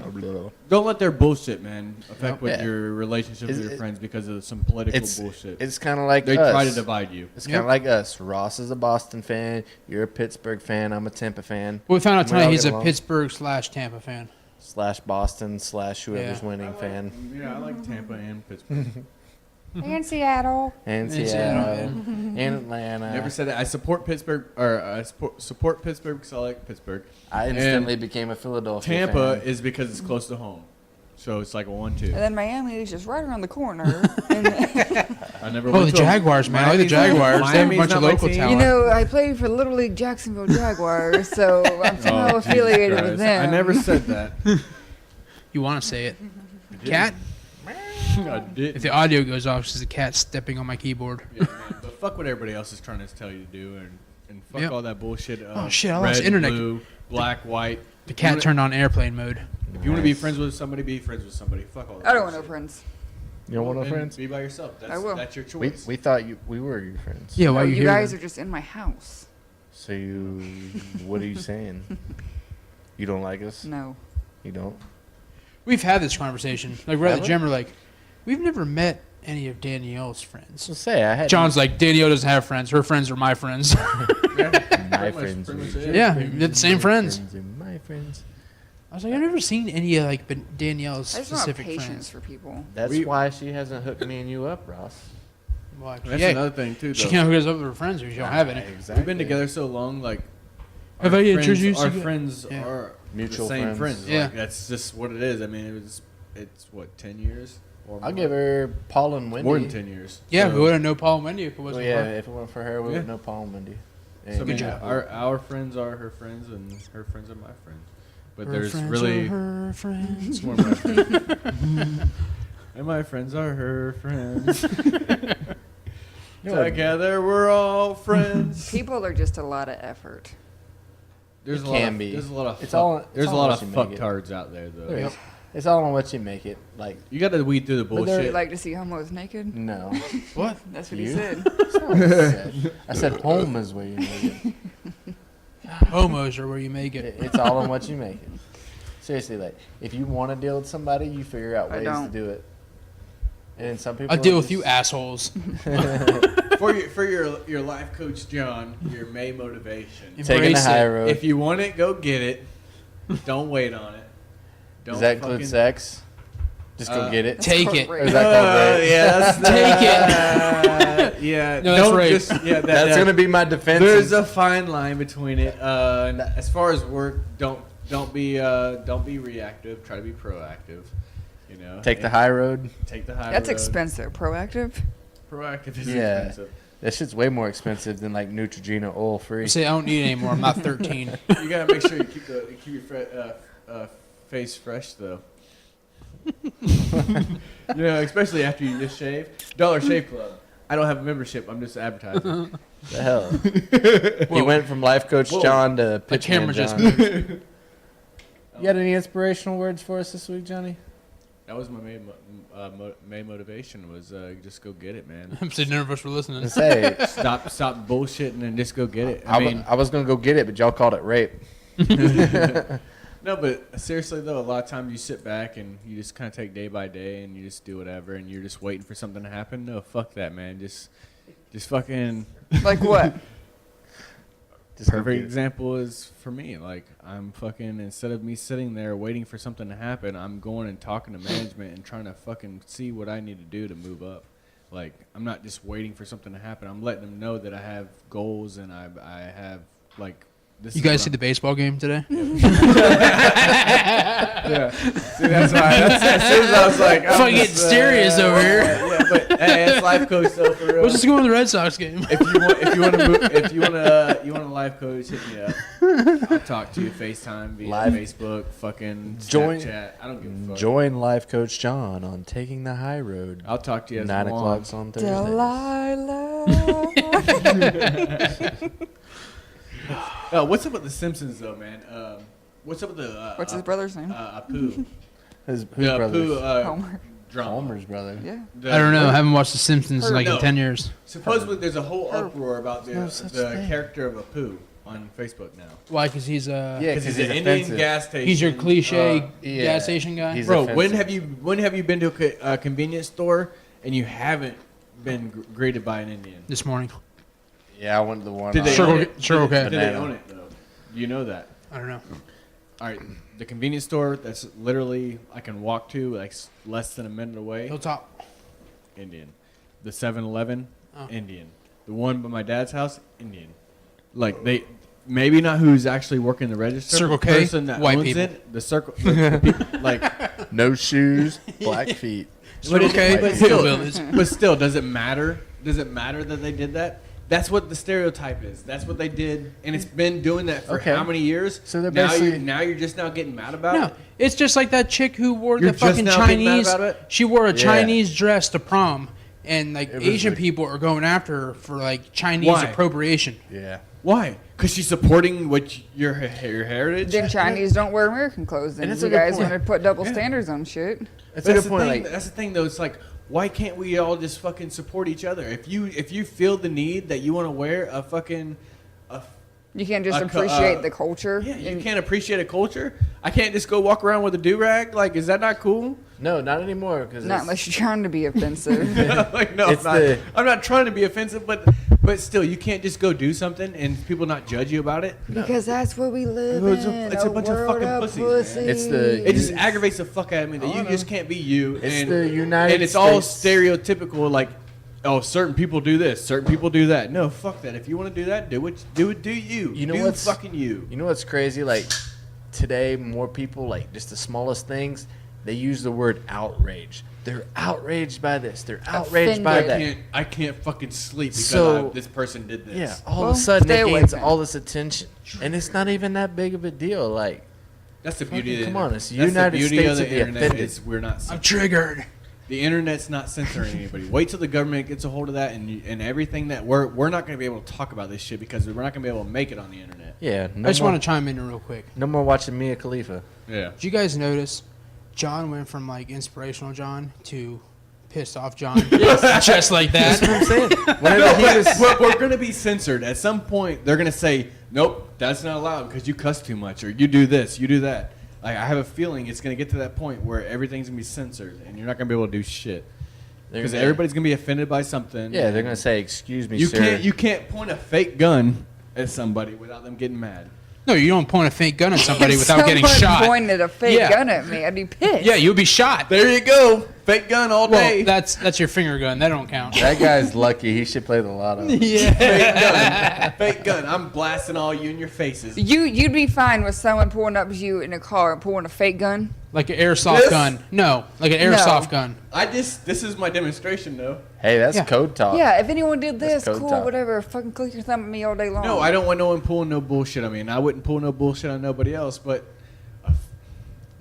don't let their bullshit, man, affect Nope. with Yeah. your relationships Is with your it- friends because of some political bullshit. It's kind of like They us. try to divide you. It's kind of like us. Ross is a Boston fan. You're a Pittsburgh fan. I'm a Tampa fan. Well, we found out We all tonight he's get a along. Pittsburgh/Tampa fan. / Boston / whoever's Yeah. winning fan. Yeah, I like Tampa and Pittsburgh. And Seattle. And And Seattle. Seattle, And Atlanta. Never said that. I support Pittsburgh, or I support Pittsburgh because I like Pittsburgh. I instantly became a Philadelphia Tampa fan. is because it's close to home, so it's like a 1-2. And then Miami is just right around the corner. And I never. Oh, went the to 'em. Jaguars, man. I like the Jaguars. They have a Miami's bunch of not my local team. talent. you know, I played for Little League Jacksonville Jaguars, so I'm somehow Oh, Jesus affiliated Christ. with them. I never said that. You want to say it? Cat? I did. If the audio goes off, it's just a cat stepping on my keyboard. Yeah, man, but fuck what everybody else is trying to tell you to do, and fuck Yep. all that bullshit. Oh, shit, I red, lost internet. blue, black, white. The cat turned on airplane mode. If you want to be friends with somebody, be friends with somebody. Fuck all that. I don't want no bullshit. friends. You don't want no Then friends? Be by yourself. That's, I will. That's your We choice. thought we were your friends. Yeah, why No, are you you here? guys then? are just in my house. So what are you saying? You don't like us? No. You don't? We've had this conversation. Like, we're at Have the we? gym, we're like, we've never met any of Danielle's friends. So say I had John's like, Danielle doesn't have friends. Her friends are my friends. my much- friends. pretty much are it. your Yeah, friends, they're the same your friends. are my friends. I was like, I've never seen any of, like, Danielle's I just don't have specific patience friends. for people. That's We- why she hasn't hooked me and you up, Ross. Well, That's yeah, another thing too. she Though. can't hook us up with her friends if she don't have any. Exactly. We've been together so long, like. Have our I friends- introduced Our you? friends Yeah. are Mutual the same friends. friends. Yeah. Like, that's just what it is. I mean, it's what 10 years. Or I'll more? give her Paul and Wendy. more than 10 years. Yeah, So- we wouldn't know Paul and Wendy if it Well, wasn't yeah, for her. if it weren't for her, we Yeah. would know Paul and Wendy. So, I mean, job. our friends are her friends, and her friends are my friends. But Her there's friends really are her friends. it's more my friends. And my friends are her friends. Together we're all friends. People are just a lot of effort. There's It a lot can of, be. There's a lot of It's fuck, all- there's it's a all lot what of you make it. fucktards out there though. There is. It's all on what you make it. Like, You got to weed through the But they're bullshit. You like to see homos naked? no. What? That's what You? he said. That's not what I said. I said home is where you make it. Homos are where you make it. It's all on what you make it. Seriously, like, if you want to deal with somebody, you figure out I ways to don't. do it. And then some people I'll deal are with you just- assholes. for your life coach John, your May motivation. Taking the Embrace high it. road. If you want it, go get it. Don't wait on it. Don't Does that include fucking- sex? Just go get it. Take it. Corporate. Or is that called rape? Yeah, that's Take it. Yeah, No, that's don't rape. just yeah. That's gonna be my defense. There's a fine line between it. And as far as work, don't be reactive. Try to be proactive. You know, Take the And high road. Take the high. That's road. expensive. Proactive? Proactive is Yeah. expensive. That shit's way more expensive than like Neutrogena oil free. I say I don't need it anymore. I'm not 13. You gotta make sure you keep your face fresh though. You know, especially after you just shave. Dollar Shave Club. I don't have a membership. I'm just advertising. The hell. He went from life coach Whoa. John to My pitchman camera just John. moved. You got any inspirational words for us this week, Johnny? That was my main motivation was just go get it, man. I'm saying none of us were listening. Say, Stop bullshitting and just go get it. I was gonna go get it, but y'all called it rape. No, but seriously though, a lot of times you sit back and you just kind of take day by day and you just do whatever and you're just waiting for something to happen. No, fuck that, man. Just fucking. Like what? Just go Perfect get it. example is for me. Like I'm fucking instead of me sitting there waiting for something to happen, I'm going and talking to management and trying to fucking see what I need to do to move up. Like I'm not just waiting for something to happen. I'm letting them know that I have goals and I have like. This You is guys what see I'm- the baseball game today? Yeah. See, that's why. As soon as I was like, I'm Fucking just, getting serious over here. Yeah, but hey, it's life coach though for real. Let's just go to the Red Sox game. If you want a life coach, hit me up. I'll talk to you FaceTime via Live- Facebook, fucking Join- Snapchat. I don't give a fuck. Join life coach John on taking the high road. I'll talk to you as 9 long. o'clock on Thursday. Delilah. What's up with the Simpsons though, man? What's up with the What's his brother's name? Apu? Who's Yeah, brothers? Apu, Homer. drama. Homer's brother. Yeah. I don't know. I haven't watched The Simpsons in like No. 10 years. Supposedly, there's a whole uproar about No such the thing. character of Apu on Facebook now. Why? Because he's Yeah, Because he's an Indian offensive. gas station. he's your cliche yeah. gas station guy. He's Bro, offensive. when have you been to a convenience store and you haven't been greeted by an Indian? This morning. Yeah, I went to the one. Did they Circle- own it? Circle K. Did they Banana. own it though? You know that. I don't know. All right, the convenience store that's literally I can walk to like less than a minute away. Hilltop. Indian. The 7-Eleven, Oh. Indian. The one by my dad's house, Indian. Like they, maybe not who's actually working the register. Circle the K, person that white owns people. it, the circle, the people, like. No shoes, black feet. But, Okay, but, still, hillbillies. but still, does it matter? Does it matter that they did that? That's what the stereotype is. That's what they did, and it's been doing that for Okay. how many years? So they're now basically- you're just now getting mad about No, it. it's just like that chick who wore You're the just fucking now getting mad Chinese. about it? She wore a Yeah. Chinese dress to prom, and like It was Asian like- people are going after her for like Chinese Why? appropriation. Yeah. Why? Because she's supporting what your heritage. Then Chinese don't wear American clothes. Then And it's you a good guys point. want to put double Yeah. standards on shit. It's But a that's good the point. thing. Like, That's the thing, though. It's like, why can't we all just fucking support each other? If you feel the need that you want to wear a fucking, You can't just A co- appreciate the culture. yeah, you and- can't appreciate a culture. I can't just go walk around with a do rag. Like, is that not cool? no, not anymore. Because Not unless you're trying to be offensive. Like, no, It's I'm not, I'm not trying to be offensive, but still, you can't just go do something and people not judge you about it. Because that's what we live It's a- in. it's a bunch of world fucking pussies, man. It's the- It just aggravates the fuck out of me that you just can't be you. It's and, the United and it's all States- stereotypical. Like, oh, certain people do this, certain people do that. No, fuck that. If you want to do that, do it. Do you. You know do what's- fucking you. You know what's crazy? Like today, more people like just the smallest things. They use the word outrage. They're outraged by this. They're outraged by Offended. that. I can't fucking sleep because So- this person did this. Yeah, all Well, of a sudden stay it away gains from it. all this attention, and it's not even that big of a deal. Like, That's the beauty. Fucking of the come on, internet. it's That's the United beauty States of the of the internet. offended. Is we're not. I'm triggered. The internet's not censoring anybody. Wait till the government gets a hold of that and everything that we're not going to be able to talk about this shit because we're not going to be able to make it on the internet. yeah, no I just more, want to chime in real quick. no more watching Mia Khalifa. Yeah. Did you guys notice John went from like inspirational John to pissed off John? Just like That's what that. I'm saying. Whenever he was, But we're going to be censored. At some point, they're going to say, nope, that's not allowed because you cuss too much or you do this, you do that. Like, I have a feeling it's going to get to that point where everything's going to be censored and you're not going to be able to do shit. they're Because gonna- everybody's going to be offended by something. yeah, they're gonna say, "Excuse me, You sir." can't point a fake gun at somebody without them getting mad. No, you don't point a fake gun at somebody If without getting someone shot. pointed a fake Yeah. gun at me, I'd be pissed. Yeah, you'll be shot. There you go. Fake gun all day. Well, that's your finger gun. That don't count. That guy's lucky. He should play the lotto. Yeah. Fake gun. Fake gun. I'm blasting all you in your faces. You'd be fine with someone pulling up to you in a car and pulling a fake gun. Like an airsoft This? gun. No, like an No. airsoft gun. This is my demonstration though. Hey, that's Yeah. code talk. Yeah, if anyone did That's this, code cool, talk. whatever. Fucking click your thumb at me all day long. No, I don't want no one pulling no bullshit. I mean, I wouldn't pull no bullshit on nobody else, but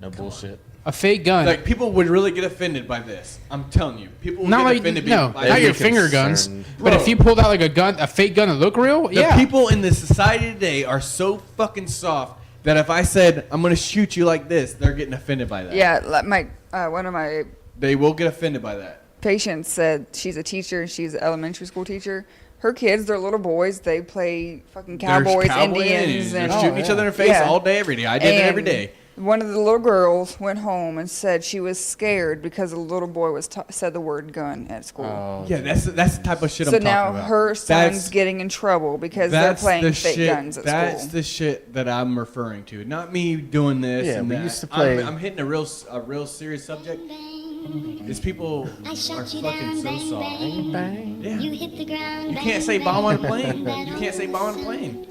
No bullshit. A fake gun. like people would really get offended by this. I'm telling you, people would Not get like offended no, by not They'd your be finger guns. concerned. But if Bro. you pulled out like a gun, a fake gun that look real, The yeah. people in the society today are so fucking soft that if I said I'm gonna shoot you like this, they're getting offended by that. Yeah, like one of my They will get offended by that. patients said she's a teacher. She's an elementary school teacher. Her kids, they're little boys. They play fucking cowboys, There's cowboy Indians, They're and shooting each other in the face Yeah. all day, every day. I did it every And day. One of the little girls went home and said she was scared because a little boy was said the word gun at school. Oh, Yeah, that's the type of shit so I'm talking now about. her son's That's- getting in trouble because they're that's playing the fake shit, guns at That's school. the shit that I'm referring to. Not me doing this. Yeah, and we that. used to play- I'm hitting a real serious subject. Is people are fucking so soft. bang. Yeah. You hit the ground. You can't say bomb on a plane. You can't say bomb on a plane.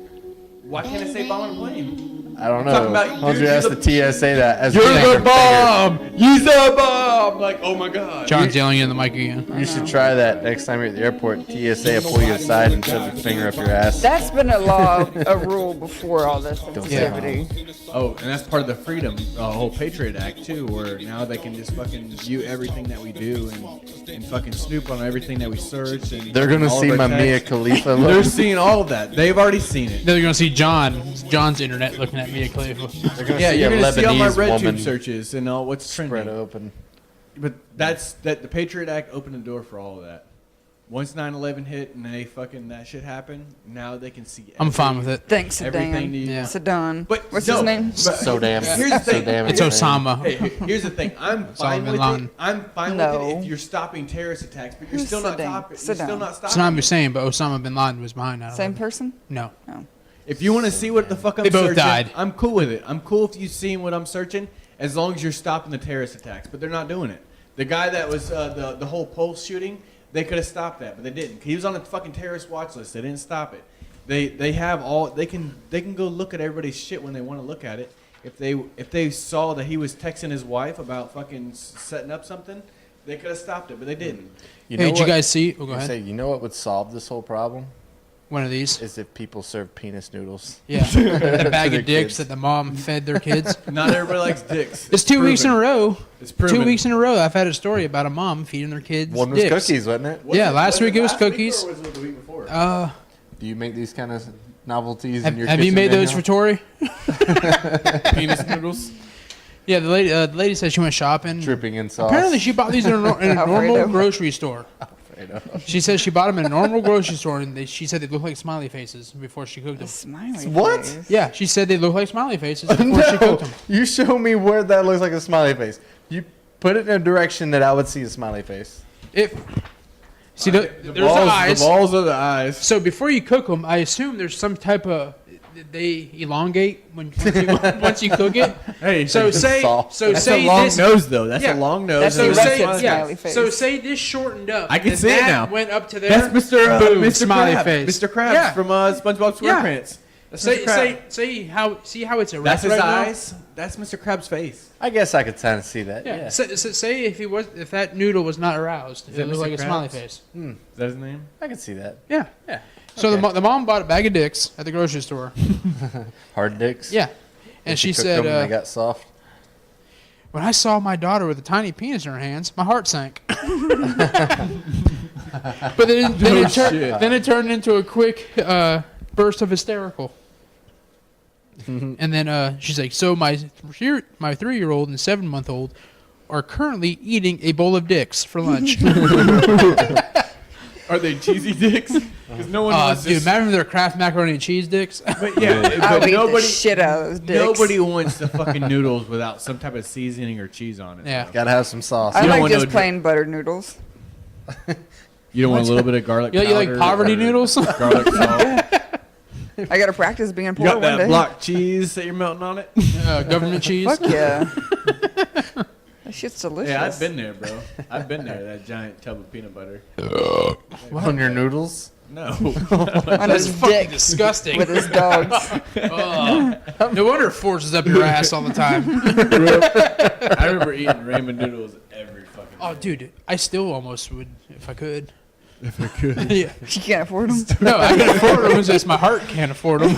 Why can't I say bomb on a plane? I don't know. Talking about- Why don't you you're ask the- the TSA that? As You're we make the her bomb. You're the bomb. Like, oh my god. John's yelling in the mic again. finger. You should try that next time you're at the airport. TSA will pull you aside and shove your finger up your ass. That's been a law, a rule before all this activity. Oh, and that's part of the freedom, whole Patriot Act too, where now they can just fucking view everything that we do and fucking snoop on everything that we search. And They're gonna all of see our my Mia texts. Khalifa They're look. seeing all of that. They've already seen it. They're gonna see John's internet looking at Mia Khalifa. They're gonna Yeah, see you're a gonna see all my Lebanese RedTube woman searches and all what's spread trending. open. But the Patriot Act opened the door for all of that. Once 9/11 hit and that shit happened, now they can see. I'm fine with it. Thanks, everything. Saddam. Saddam. But What's his name? So damn. Here's the thing. It's Osama. Hey, here's the thing. I'm fine with it. I'm fine with it if you're stopping terrorist attacks, but you're Who's still not Saddam? stopping. You're still not stopping. Saddam Hussein, but Osama bin Laden was behind that. Same person? No. Oh. If you want to see what the fuck I'm They both searching, died. I'm cool with it. I'm cool if you've seen what I'm searching, as long as you're stopping the terrorist attacks. But they're not doing it. The guy that was the whole Pulse shooting, they could have stopped that, but they didn't. He was on the fucking terrorist watch list. They didn't stop it. They have all they can go look at everybody's shit when they want to look at it. If they saw that he was texting his wife about fucking setting up something, they could have stopped it, but they didn't. Hey, did you guys see? Oh, go ahead. Say, you know what would solve this whole problem? One of these. Is if people serve penis noodles. Yeah. The bag their of dicks kids. that the mom fed their kids. Not everybody likes dicks. It's 2 weeks in a row. It's proven. 2 weeks in a row, I've had a story about a mom feeding their kids One was dicks. cookies, wasn't it? Yeah, last week it was cookies. Or was it the week before? Do you make these kind of novelties in Have, your have kitchen, you made those for Danielle? Tori? Penis noodles. Yeah, the lady said she went shopping. Dripping in sauce. Apparently, she bought these in a normal Alfredo. grocery store. She said she bought them in a normal grocery store, and she said they look like smiley faces before she cooked them. Smiley What? face. Yeah, she said they look like smiley faces before she No, cooked them. you show me where that looks like a smiley face. You put it in a direction that I would see a smiley face. See, there's the eyes. The balls are the eyes. So before you cook them, I assume there's some type of they elongate once you cook it. Hey, So say soft. that's say a long this. nose though. That's Yeah. a long nose. That's So and the say rest of yeah. smiley face. So say this shortened up. I can and see it that now. Went up to there. That's Mr. Boom, Mr. smiley Krabs. face. Mr. Krabs Yeah. from SpongeBob SquarePants. That's Mr. Krabs. See how it's erect That's his right now? eyes. That's Mr. Krabs' face. I guess I could kind of see that. Yeah. Yeah. Say if that noodle was not aroused, Is it that would look Mr. like a smiley Krabs? face. Is that his name? I could see that. Yeah. Yeah. So Okay. the mom bought a bag of dicks at the grocery store. Hard dicks. Yeah. And she cooked said, them and they got soft. when I saw my daughter with a tiny penis in her hands, my heart sank. But then it turned into a quick burst of hysterical. And then she's like, so my 3-year-old and 7-month-old are currently eating a bowl of dicks for lunch. Are they cheesy dicks? Because no one wants Dude, to. imagine if they're Kraft macaroni and cheese dicks. But yeah, I would but eat the nobody, shit out of those dicks. nobody wants the fucking noodles without some type of seasoning or cheese on it. Yeah. Gotta have some sauce. I You don't like want just no plain buttered noodles. You don't want a little bit of garlic You like powder poverty or noodles? Garlic salt. I gotta practice being You poor got one that day. block cheese that you're melting on it? Government cheese? Fuck yeah. That shit's delicious. Yeah, I've been there, bro. I've been there. That giant tub of peanut butter. On your noodles? No. on his That's fucking dick disgusting. with his dogs. No wonder it forces up your ass all the time. I remember eating ramen noodles every fucking Oh, day. dude, I still almost would if I could. If I could. Yeah. You can't afford them. No, I can afford them. It's just my heart can't afford them.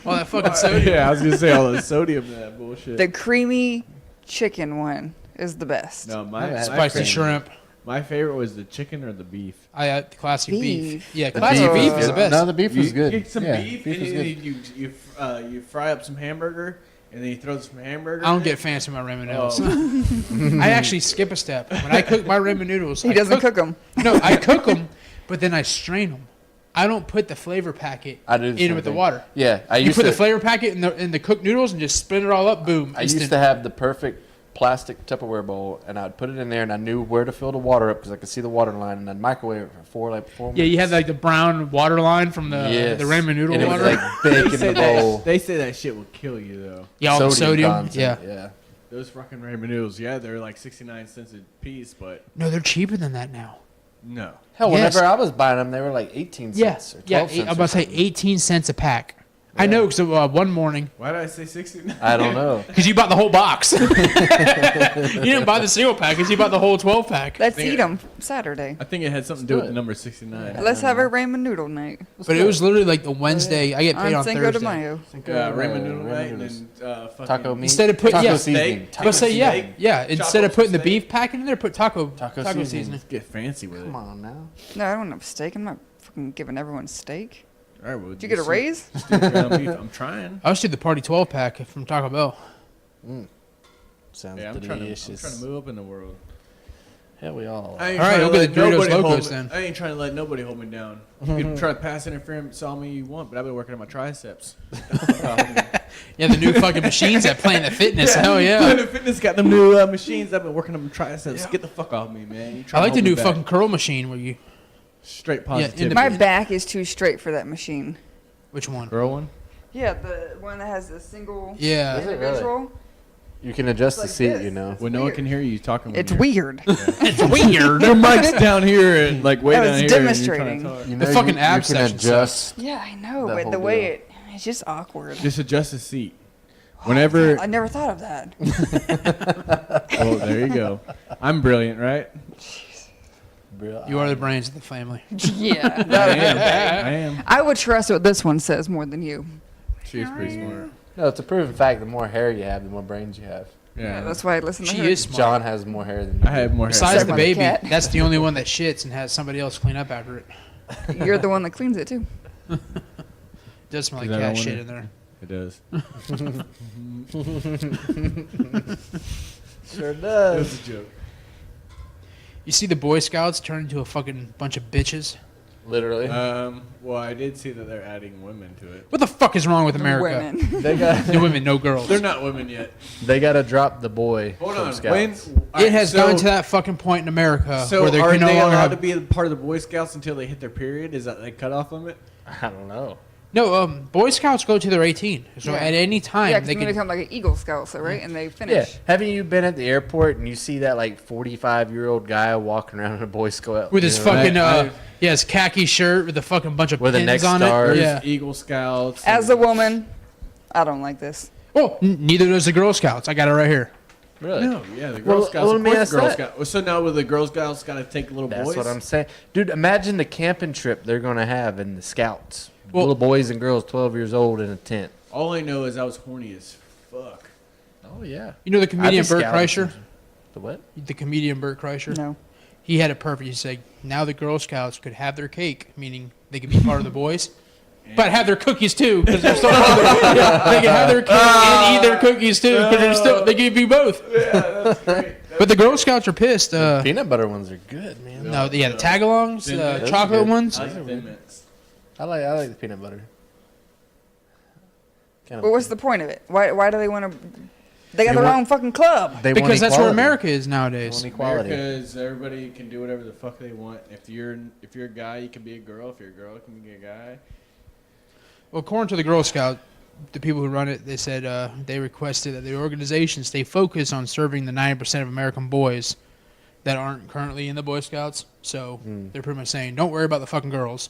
All that fucking sodium. Yeah, I was gonna say all the sodium in that bullshit. The creamy chicken one is the best. No, Spicy shrimp. My favorite was the chicken or the beef. The classic beef. Beef. Yeah, The classic beef beef was is the good. best. No, the beef was You good. get some Yeah, beef, was and good. then you fry up some hamburger, and then you throw some hamburger. I don't in get it. fancy with my ramen noodles. Oh. I actually skip a step. When I cook my ramen noodles, He doesn't cook them. No, I cook them, but then I strain them. I don't put the flavor packet I do the in same with the thing. water. Yeah, I You used put to. the flavor packet in the cooked noodles and just spin it all up. Boom. I used to have the perfect plastic Tupperware bowl, and I'd put it in there, and I knew where to fill the water up because I could see the water line, and I'd microwave it for 4 minutes. Yeah, you had like the brown water line from the Yes. ramen noodle and it was water. like bake in the bowl. They say that shit will kill you though. Yeah, all the sodium. Yeah. yeah. Those fucking ramen noodles, yeah, they're like 69 cents a piece, but No, they're cheaper than that now. no. Hell, Yes. whenever I was buying them, they were like 18 cents or 12 cents. I'm about to say 18 cents a pack. I know because one morning, Why did I say 69? I don't know. because you bought the whole box. You didn't buy the single package, you bought the whole 12 pack. Let's eat them Saturday. I think it had something to do with the number 69. Let's have a ramen noodle night But it was literally like the Wednesday. I get paid on on Cinco Thursday. de Mayo. Yeah, ramen noodle Ramen night and noodles. then fucking Taco meat. Instead of putting taco yeah, seasoning. steak. but say yeah, steak, yeah. Instead up of putting some the beef pack in there, put taco Taco seasoning. seasoning. Get fancy with it. Come on now. No, I don't have steak. I'm not fucking giving everyone steak. All right, well, Did you get a raise? I'm trying. I just did the party 12 pack from Taco Bell. Sounds Yeah, I'm delicious. trying to move up in the world. Hell, we all. I ain't All right, trying to we'll let get the Doritos nobody hold Locos me- then. I ain't trying to let nobody hold me down. You can try to pass interference on me you want, but I've been working on my triceps. Yeah, the new fucking machines at Planet Fitness. Hell yeah. Planet Fitness got them new machines. I've been working on my triceps. Get the fuck off me, man. You I trying like to the hold new me back. fucking curl machine where you. Straight positivity. the- My back is too straight for that machine. Which one? Girl one? Yeah, the one that has the single Yeah. Is it really? individual. You can adjust Like the seat, this. you know. When no one weird. can hear you talking. when It's you're- weird. It's weird. Your mic's down here and like way I down was here. demonstrating. And you're trying to talk. You The fucking you ab can section adjust. Yeah, I know, The but whole the way deal. it's just awkward. Just adjust the seat. Whenever. I never thought of that. Oh, there you go. I'm brilliant, right? You are the brains of the family. Yeah. I am. I would trust what this one says more than you. She is pretty smart. No, it's a proven fact. The more hair you have, the more brains you have. Yeah, Yeah. that's why I listen to She her. is smart. John has more hair than you. I have more hair. Besides Except the for the baby, cat. that's the only one that shits and has somebody else clean up after it. You're the one that cleans it too. It does smell like Is that cat all shit in in there. It does. Sure It does. was a joke. You see the Boy Scouts turn into a fucking bunch of bitches? Literally. Well, I did see that they're adding women to it. What the fuck is wrong with America? Women. They got No women, no girls. They're not women yet. they got to drop the boy. Hold from on. Scouts. It has gotten to that fucking point in America So where they are can no they longer allowed to have. be a part of the Boy Scouts until they hit their period? Is that the cutoff limit? I don't know. No, Boy Scouts go to their 18. So Yeah. at any time Yeah, because they they can. become like an Eagle Scout, so right, and they Yeah. finish. Haven't you been at the airport and you see that like 45-year-old guy walking around in a Boy Scout With his you know, fucking I- his khaki shirt with a fucking bunch of With the pins next on stars. it. There's Yeah. Eagle Scouts. As a woman, I don't like this. Well, neither does the Girl Scouts. I got it right here. Really? No, yeah, the Girl Well, Scouts. let Of me course, ask the Girl that. Scouts. So now with the Girl Scouts, got to take little That's boys. what I'm saying. Dude, imagine the camping trip they're going to have in the Scouts. Well- Little boys and girls 12 years old in a tent. All I know is I was horny as fuck. Oh, yeah. You know the I'd be comedian Bert scouting. Kreischer? The what? The comedian Bert Kreischer? No. He had it perfect. He said, now the Girl Scouts could have their cake, meaning they could be part of the boys, but have their cookies too, because they're still part of the, yeah, they can have their cake and eat their cookies too, because they're still, they can be both. Yeah, that's great. But the Girl Scouts are pissed. Peanut butter ones are good, man. No, yeah, the tagalongs, Thin the Mints. chocolate Those are ones. I like Thin Mints. I like the peanut butter. Kind But what's the point of it? Why do they want to? They got They their want- own fucking club. They want Because that's where equality. America is They nowadays. want equality. Because everybody can do whatever the fuck they want. If you're a guy, you can be a girl. If you're a girl, you can be a guy. Well, according to the Girl Scout, the people who run it, they said they requested that the organization stay focused on serving the 90% of American boys that aren't currently in the Boy Scouts. So they're pretty much saying, don't worry about the fucking girls.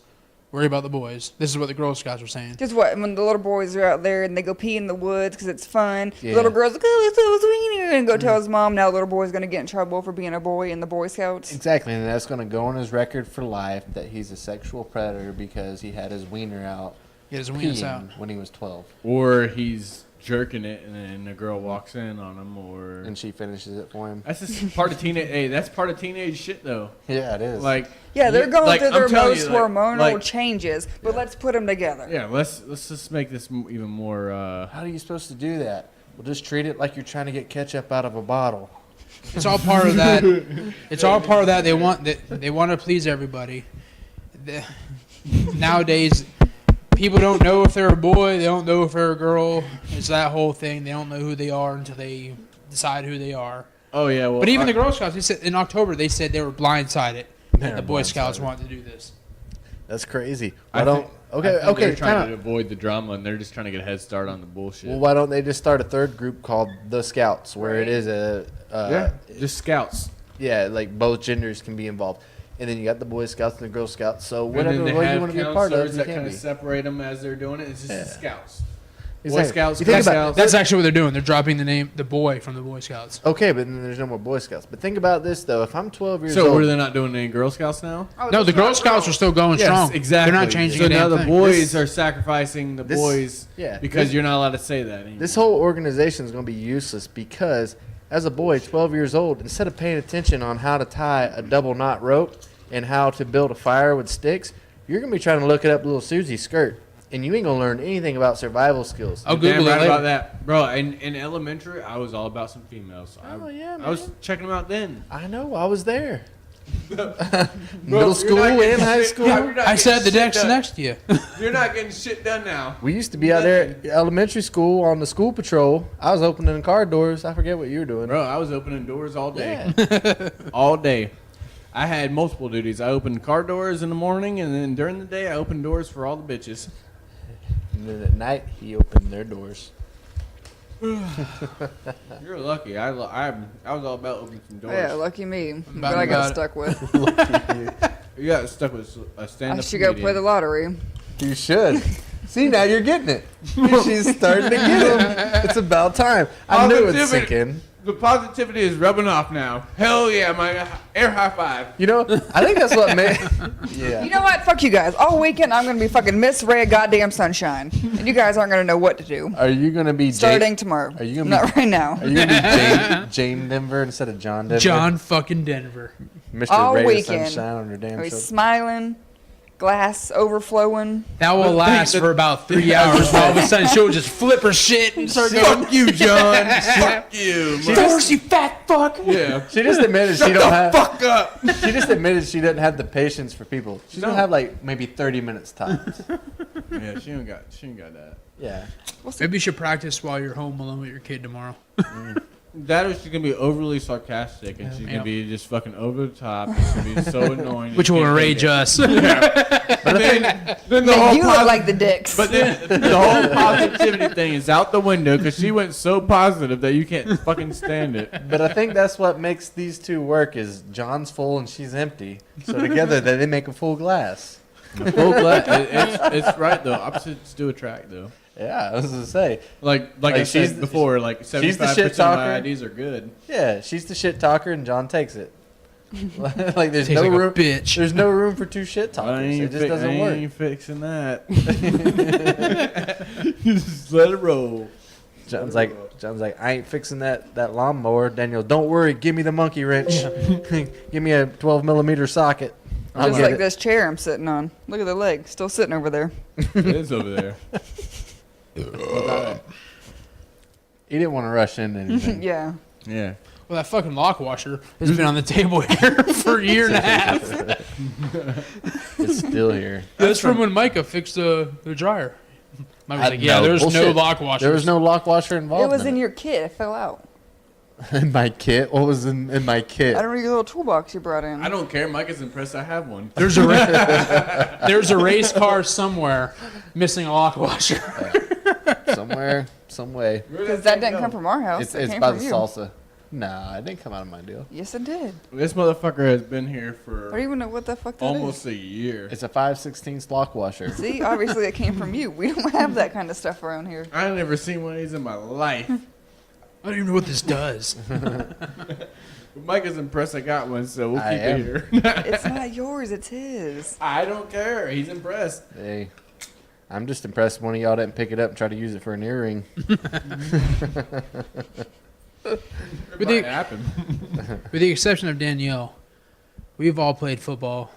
Worry about the boys. This is what the Girl Scouts were saying. Because what? When the little boys are out there and they go pee in the woods because it's fun, Yeah. the little girls like, oh, it's so sweet, and go tell his mom. Now the little boy's gonna get in trouble for being a boy in the Boy Scouts. Exactly, and that's going to go on his record for life that he's a sexual predator because he had his wiener out Get his wings peeing out. when he was 12, Or he's jerking it, and then a girl walks in on him, or and she finishes it for him. that's just part of teenage. Hey, that's part of teenage shit, though. Yeah, it is. Like, Yeah, they're going like, through I'm their telling most you, like- hormonal like- changes, but let's put them together. Yeah, let's just make this even more. How are you supposed to do that? Well, just treat it like you're trying to get ketchup out of a bottle. It's all part of that. It's all part of that. They want to please everybody. Nowadays, people don't know if they're a boy. They don't know if they're a girl. It's that whole thing. They don't know who they are until they decide who they are. Oh yeah, well, But even the Girl Scouts, they said in October they said they were blindsided They that were the Boy Scouts blindsided. wanted to do this. That's crazy. I Why don't? think- Okay, I think okay. They're trying Time to out. avoid the drama, and they're just trying to get a head start on the bullshit. Well, why don't they just start a third group called the Scouts, where it is a just scouts. yeah, like both genders can be involved, and then you got the Boy Scouts and the Girl Scouts. So And whatever then they way you have want to be a part of, counselors you that can kind be. of separate them as they're doing it. It's just Yeah. the scouts. Exactly. Boy Scouts, You Girl think about- Scouts. That's actually what they're doing. They're dropping the name, the boy from the Boy Scouts. Okay, but then there's no more Boy Scouts. But think about this though: if I'm 12 years So old, were they not doing any Girl Scouts now? Oh, No, that's the Girl not Scouts are still going strong. exactly. They're not changing So a now damn the thing. boys This- are sacrificing the this- boys yeah, because this- you're not allowed to say that anymore. this whole organization is going to be useless because as a boy, 12 years old, instead of paying attention on how to tie a double knot rope and how to build a fire with sticks, you're going to be trying to look it up little Susie's skirt. and you ain't gonna learn anything about survival skills. I'll Damn Google it right later. about that, bro. In elementary, I was all about some females. Oh, yeah, I was man. checking them out then. I know, I was there. Bro, Middle you're school not getting and high shit- school. you're not I sat at the getting desk shit done. next to you. You're not getting shit done now. We used to be out there at elementary school on the school patrol. I was opening car doors. I forget what you were doing. Bro, I was opening doors all day. Yeah. All day. I had multiple duties. I opened car doors in the morning, and then during the day, I opened doors for all the bitches. And then at night, he opened their doors. You're lucky. I was all about opening some doors. Yeah, lucky me. About- But I got about it. stuck with. You got stuck with a I stand-up should go play the lottery. You should. See, now you're getting it. She's starting to get him. It's about time. I knew it's Positivity. sinking. The positivity is rubbing off now. Hell yeah, my air high five. You know, I think that's what made. Yeah. You know what? Fuck you guys. All weekend I'm gonna be fucking Miss Ray of goddamn sunshine, and you guys aren't gonna know what to do. Are you gonna be Starting tomorrow. Are you gonna Not right now. Are you gonna be Jane Denver instead of John Denver? John fucking Denver. Mr. All Ray of weekend. Sunshine on your damn I show. was smiling, glass overflowing. That will last for about 3 hours. While all of a sudden she'll just flip her shit and start going, Fuck you, John. Fuck you. "Force, you fat fuck." Yeah. She just admitted she don't have. Fuck up. She just admitted she doesn't have the patience for people. She don't have like maybe 30 minutes tops. Yeah, she ain't got that. Yeah. Maybe you should practice while you're home alone with your kid tomorrow. That or she's gonna be overly sarcastic and she's gonna be just fucking over the top. It's gonna be so annoying. Which you will can't enrage take it. us. But then the Man, whole you look like the dicks. But then the whole positivity thing is out the window because she went so positive that you can't fucking stand it. But I think that's what makes these two work is John's full and she's empty. So together they make a full glass. Full glass. It's right though. Opposites do attract though. Yeah, I was gonna say. Like I Like, said she's- before, like she's the 75% shit of talker. my IDs are good. Yeah, she's the shit talker and John takes it. Like there's Tastes no like a room. bitch. There's no room for two shit I talkers. ain't, It just doesn't I work. ain't fixing that. Just let it roll. John's like, I ain't fixing that lawnmower. Daniel, don't worry. Give me the monkey wrench. Give me a 12mm socket. I'll Just get like it. this chair I'm sitting on. Look at the leg, still sitting over there. It is over there. He didn't want to rush into anything. Yeah. Yeah. Well, that fucking lock washer has been on the table here for a year and a half. It's still here. That's from when Micah fixed the dryer. Mike was like, yeah, No, there's no bullshit. lock washer. There was no lock washer involved. It was in your kit. It fell out. in my kit. What was in my kit? I don't know your little toolbox you brought in. I don't care. Mike is impressed. I have one. There's there's a race car somewhere missing a lock washer. Somewhere, some way. Because that didn't come from our house. It's It came by from the you. salsa. Nah, it didn't come out of my deal. Yes, it did. This motherfucker has been here I don't for even know what the fuck that almost is. a year. It's a 5/16 lock washer. See, obviously it came from you. We don't have that kind of stuff around here. I ain't never seen one of these in my life. I don't even know what this does. Mike is impressed I got one, so we'll I keep am. it here. It's not yours. It's his. I don't care. He's impressed. Hey, I'm just impressed one of y'all didn't pick it up and try to use it for an earring. It With might the- happen. With the exception of Danielle, we've all played football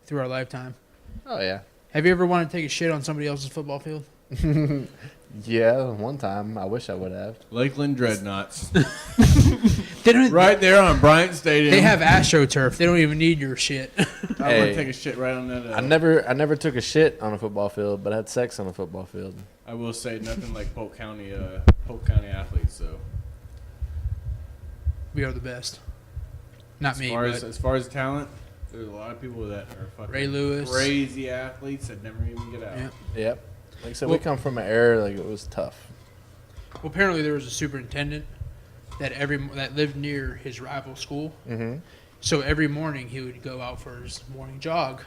through our lifetime. Oh yeah. Have you ever wanted to take a shit on somebody else's football field? Yeah, one time I wish I would have. Lakeland Dreadnoughts. They don't. Right there on Bryant Stadium. They have AstroTurf. They don't even need your shit. I want Hey. to take a shit right on that. I never took a shit on a football field, but I had sex on a football field. I will say nothing like Polk County athletes. So We are the best. Not me, but as far as talent, there's a lot of people that are fucking Ray Lewis. crazy athletes that never even get out. Yeah. Yep. Like I said, Well- we come from an era like it was tough. Well, apparently there was a superintendent that lived near his rival school. Mm-hmm. So every morning he would go out for his morning jog,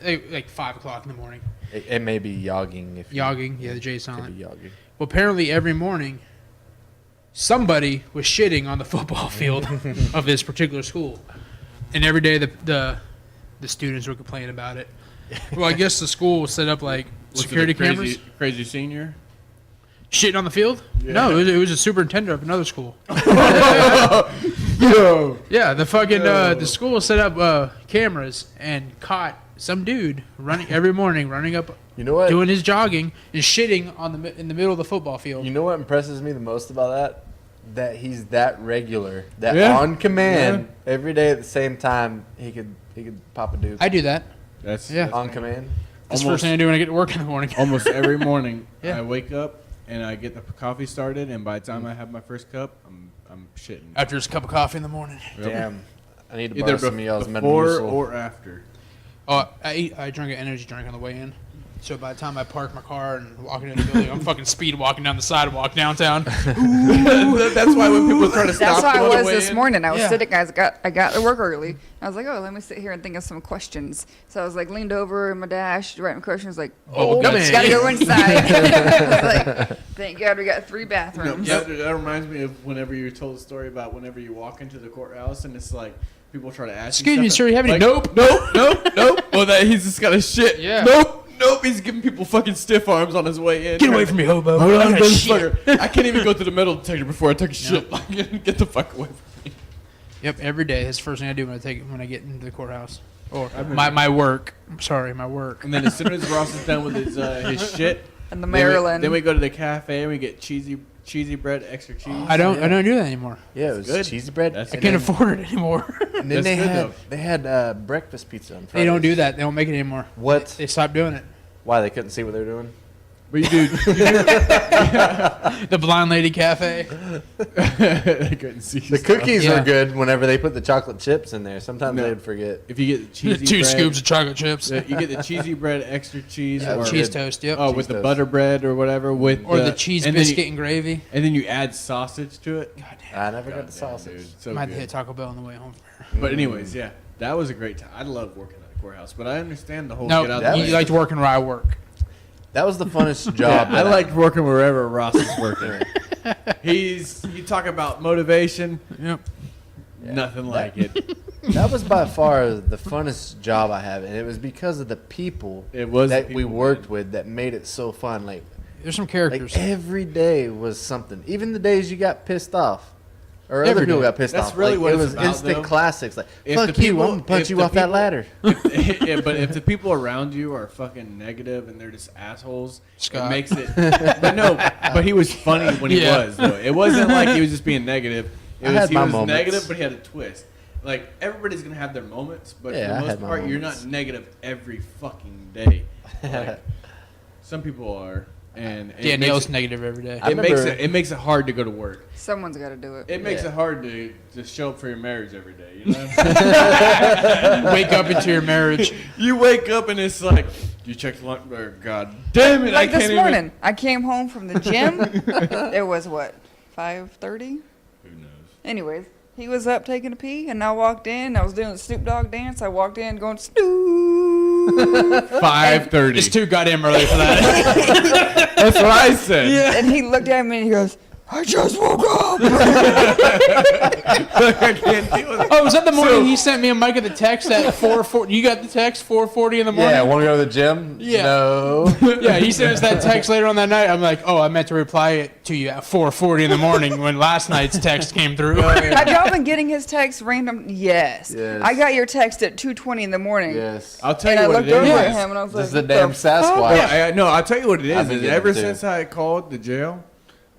like 5 o'clock in the morning. It may be yogging if Yogging, yeah, the J Could silent. be yogging. Well, apparently every morning somebody was shitting on the football field of this particular school, and every day the students would complain about it. Well, I guess the school set up like Was it security a crazy, cameras. Crazy senior. Shitting on the field? Yeah. No, it was a superintendent of another school. Yo. Yeah, the fucking the school set up cameras and caught some dude running every morning, running up You know what? doing his jogging and shitting on in the middle of the football field. You know what impresses me the most about that? That he's that regular, that Yeah. on command every day at the same time. He could pop a dude I do that. That's Yeah. on command. That's the first thing I do when I get to work in the morning. almost every morning. Yeah. I wake up and I get the coffee started, and by the time I have my first cup, I'm shitting. After his cup of coffee in the morning. Yep. Damn, I need to Either borrow some of y'all's before Metamucil. or after. Oh, I drank an energy drink on the way in. So by the time I park my car and walk into the building, I'm fucking speed walking down the sidewalk downtown. That's why when people try to stop That's how I on the was way this in- morning. I was Yeah. sitting. I got to work early. I was like, oh, let me sit here and think of some questions. So I was like leaned over in my dash, writing questions. Like, oh, come in. gotta go inside. I was like, thank God we got 3 bathrooms. That reminds me of whenever you told the story about whenever you walk into the courthouse and it's like people try to ask Excuse you me, stuff, sir, you have any? like, Nope. Nope. Well, that he's just got a shit. Yeah. Nope. He's giving people fucking stiff arms on his way in. Get away from me, hobo. Hold I on, got shit. motherfucker. I can't even go to the metal detector before I take a shit. Like, get the fuck away from me. Yep, every day. That's the first thing I do when I get into the courthouse. Or my work. Sorry, my work. And then as soon as Ross is done with his shit, And the then Maryland. we go to the cafe and we get cheesy bread, extra cheese. I don't do that anymore. Yeah, it was good. cheesy bread. That's I And can't then- afford it anymore. And then That's they good, had breakfast pizza on Fridays. They don't do that. They don't make it anymore. What? They stopped doing it. Why, they couldn't see what they were doing? But you do. The Blind Lady Cafe. I couldn't see The stuff. cookies Yeah. were good whenever they put the chocolate chips in there. Sometimes No. they'd forget. If you get the cheesy Two bread, scoops of chocolate chips. you get the cheesy bread, extra cheese, Yeah, or Cheese good. toast, yep. with the toast. butter bread or whatever, with Or the cheese and then biscuit you, and gravy. and then you add sausage to it. I never got the Goddamn, sausage. dude, so I might have to good. hit Taco Bell on the way home from here. But anyways, yeah, that was a great time. I love working at the courthouse, but I understand the whole No, get out that of the you way. like to work where I work. That was the funnest Yeah, job. I that liked working wherever Ross is working. You talk about motivation, Yep. nothing like it. That was by far the funnest job I have, and it was because of the people It was that the we people, worked with that made it so fun. Like There's some characters. every day was something. Even the days you got pissed off, or Every other people day. got pissed That's off. really like, what it it's was about, instant though. classics. Like If fuck the you, people- I'm gonna punch if you the off that people- ladder. Yeah, but if the people around you are fucking negative and they're just assholes, Scott. it makes it. But no, but he was funny when he Yeah. was though. It wasn't like he was just being negative. I He had my was moments. negative, but he had a twist. Like everybody's gonna have their moments, but Yeah, for I the had most my part, you're moments. not negative every fucking day. Like, some people are, and it Danielle's makes negative every day. I it makes remember- it makes it hard to go to work. Someone's got to do it. It makes Yeah. it hard to show up for your marriage every day. You know what I'm saying? Wake up into your marriage. You wake up and it's like you checked lunch. Or God damn it! I Like can't this even. morning, I came home from the gym. It was what, 5:30? Who knows? Anyways, he was up taking a pee, and I walked in. I was doing the Snoop Dogg dance. I walked in going Snoop, 5:30. It's too goddamn early for that. That's what I said. and he looked at me and he goes, "I just woke up." I can't deal with it. Oh, was that the morning he sent me a mic of the text at 4:40? You got the text 4:40 in the morning? Yeah, want to go to the gym? Yeah. No. Yeah, he sent us that text later on that night. I'm like, oh, I meant to reply it to you at 4:40 in the morning when last night's text came through. Have y'all been getting his text random? Yes. Yes. I got your text at 2:20 in the morning. Yes. I'll tell And you I what looked it over is. at him and I was This is like, the damn "What fuck?" Sasquatch. No, I'll tell you what it I've is. been Is getting ever it too. since I called the jail,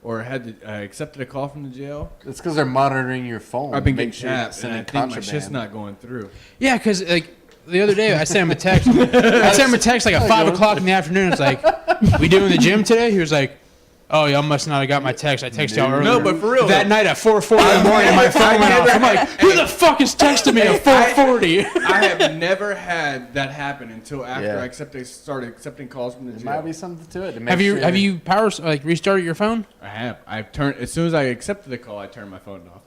or I accepted a call from the jail, It's because they're monitoring your phone. I've been Make getting sure you're not tapped, and sending I think my contraband. shit's not going through. Yeah, because like the other day I sent him a text. I sent him a text like at 5 o'clock in the afternoon. It's like, we doing the gym today? He was like, oh, y'all must not have got my text. I texted y'all earlier. No, but for real, That though. night at 4:40 in the morning, my phone went off. I'm like, who the fuck is texting me at 4:40? I have never had that happen until after Yeah. I started accepting calls from the There jail. might be something to it. To make Have you sure- have you restarted your phone? I have. I've turned as soon as I accepted the call, I turned my phone off.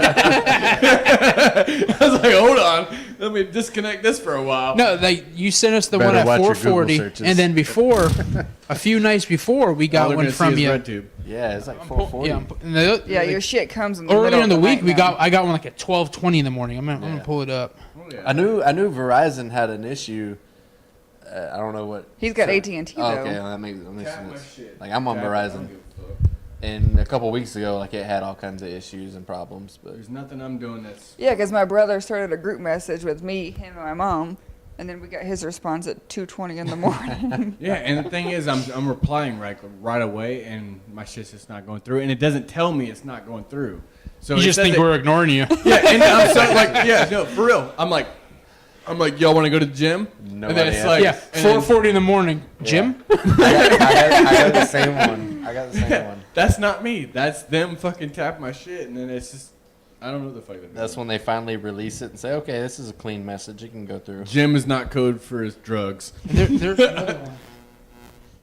I was like, hold on, let me disconnect this for a while. No, like you sent us the Better one at watch your Google 4:40, searches. and then before, a few nights before, we All got they're one gonna see from is you. RedTube. Yeah, it's like Yeah, 440. and the, Yeah, like, your shit comes in the earlier middle in the of week, night now. I got one like at 12:20 in the morning. I'm gonna pull it up. Oh, yeah. I knew Verizon had an issue. I don't know what. He's got AT&T though. Oh, okay, well, that makes Tap my sense. shit. Like I'm on Tap it, I Verizon, don't give a fuck. and a couple weeks ago, like it had all kinds of issues and problems. But There's nothing I'm doing that's. Yeah, because my brother started a group message with me, him, and my mom, And then we got his response at 2:20 in the morning. Yeah, and the thing is, I'm replying right away, and my shit's just not going through, and it doesn't tell me it's not going through. So You it just says think it- we're ignoring you. Yeah, and I'm so like, yeah, no, for real. I'm like, y'all want to go to the gym? No and then idea. it's like, Yeah, and then- 4:40 in the morning. Jim? I got the same one. I got the same one. That's not me. That's them fucking tap my shit, and then it's just, I don't know what the fuck. That's when they finally release it and say, okay, this is a clean message. It can go through. Jim is not code for his drugs. There's another one.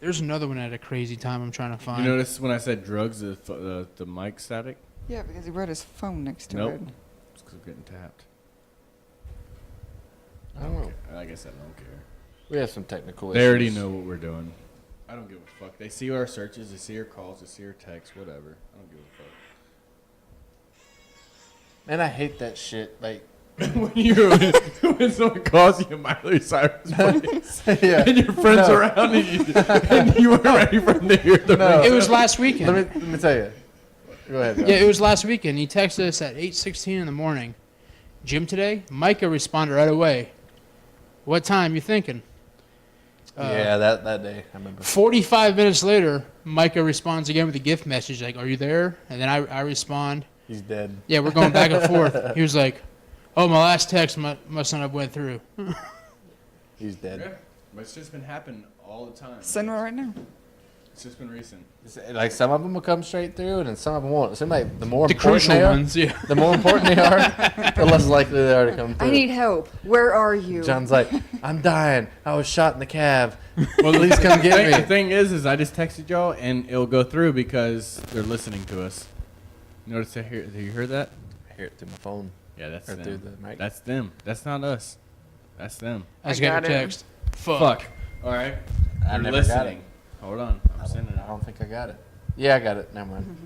There's another one at a crazy time I'm trying to find. You notice when I said drugs, the mic static? Yeah, because he brought his phone next to Nope. it. It's because I'm getting tapped. I don't know. I guess I don't care. We have some technical issues. They already know what we're doing. I don't give a fuck. They see our searches, they see our calls, they see our texts, whatever. I don't give a fuck. Man, I hate that shit. Like, when someone calls you Miley Cyrus voice, yeah. and your friends No. around and you weren't ready for them to hear the No. It was last weekend. Let me tell you. Go ahead. Josh. Yeah, it was last weekend. He texted us at 8:16 in the morning. Gym today? Micah responded right away. What time you thinking? Yeah, that day. I remember. 45 minutes later, Micah responds again with a gift message like, "Are you there?" And then I respond, He's dead. "Yeah, we're going back and forth." He was like, "Oh, my last text must not have went through." He's dead. Yeah, but it's just been happening all the time. Send one right now. It's just been recent. Like, some of them will come straight through, and then some of them won't. It seems like the more The important crucial they are, ones, yeah. the more important they are, the less likely they are to come through. I need help. Where are you? John's like, I'm dying. I was shot in the calf. Well, please come get The me. thing is I just texted y'all and it'll go through because they're listening to us. Notice you heard that? I hear it through my phone. Yeah, that's Or them. through the mic. That's them. That's not us. That's them. I just I got got your it. text. Fuck. Fuck. All right. I You're never listening. got it. Hold on. I'm sending it. I don't think I got it. Yeah, I got it. Never mind.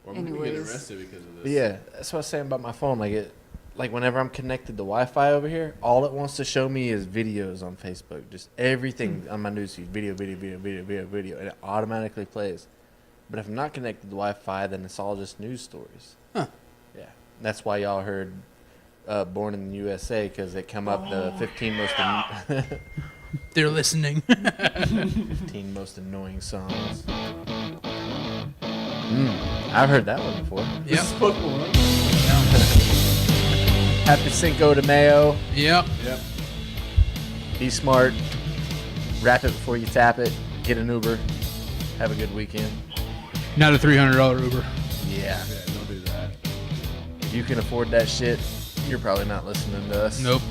Or we could get Anyways. arrested because of this. But yeah, that's what I was saying about my phone. Like whenever I'm connected to Wi-Fi over here, all it wants to show me is videos on Facebook. Just everything on my newsfeed, video, and it automatically plays. But if I'm not connected to Wi-Fi, then it's all just news stories. Huh. Yeah, that's why y'all heard "Born in the USA" because it come up the 15 most They're listening. 15 most annoying songs. I've heard that one before. Yep. Happy Cinco de Mayo. Yep. Yep. Be smart. Wrap it before you tap it. Get an Uber. Have a good weekend. Not a $300 Uber. Yeah. Yeah, don't do that. If you can afford that shit, you're probably not listening to us. Nope.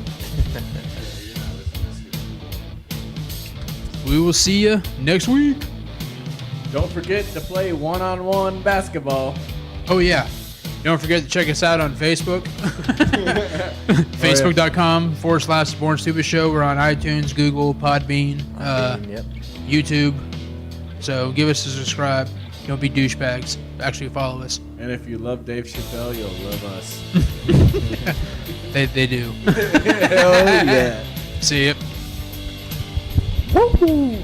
We will see you next week. Don't forget to play one-on-one basketball. Oh, yeah. Don't forget to check us out on Facebook. Facebook.com/Born Stupid Show. We're on iTunes, Google, Podbean, Yep. YouTube. So give us a subscribe. Don't be douchebags. Actually follow us. And if you love Dave Chappelle, you'll love us. They do. Hell yeah. See ya. Woo-hoo.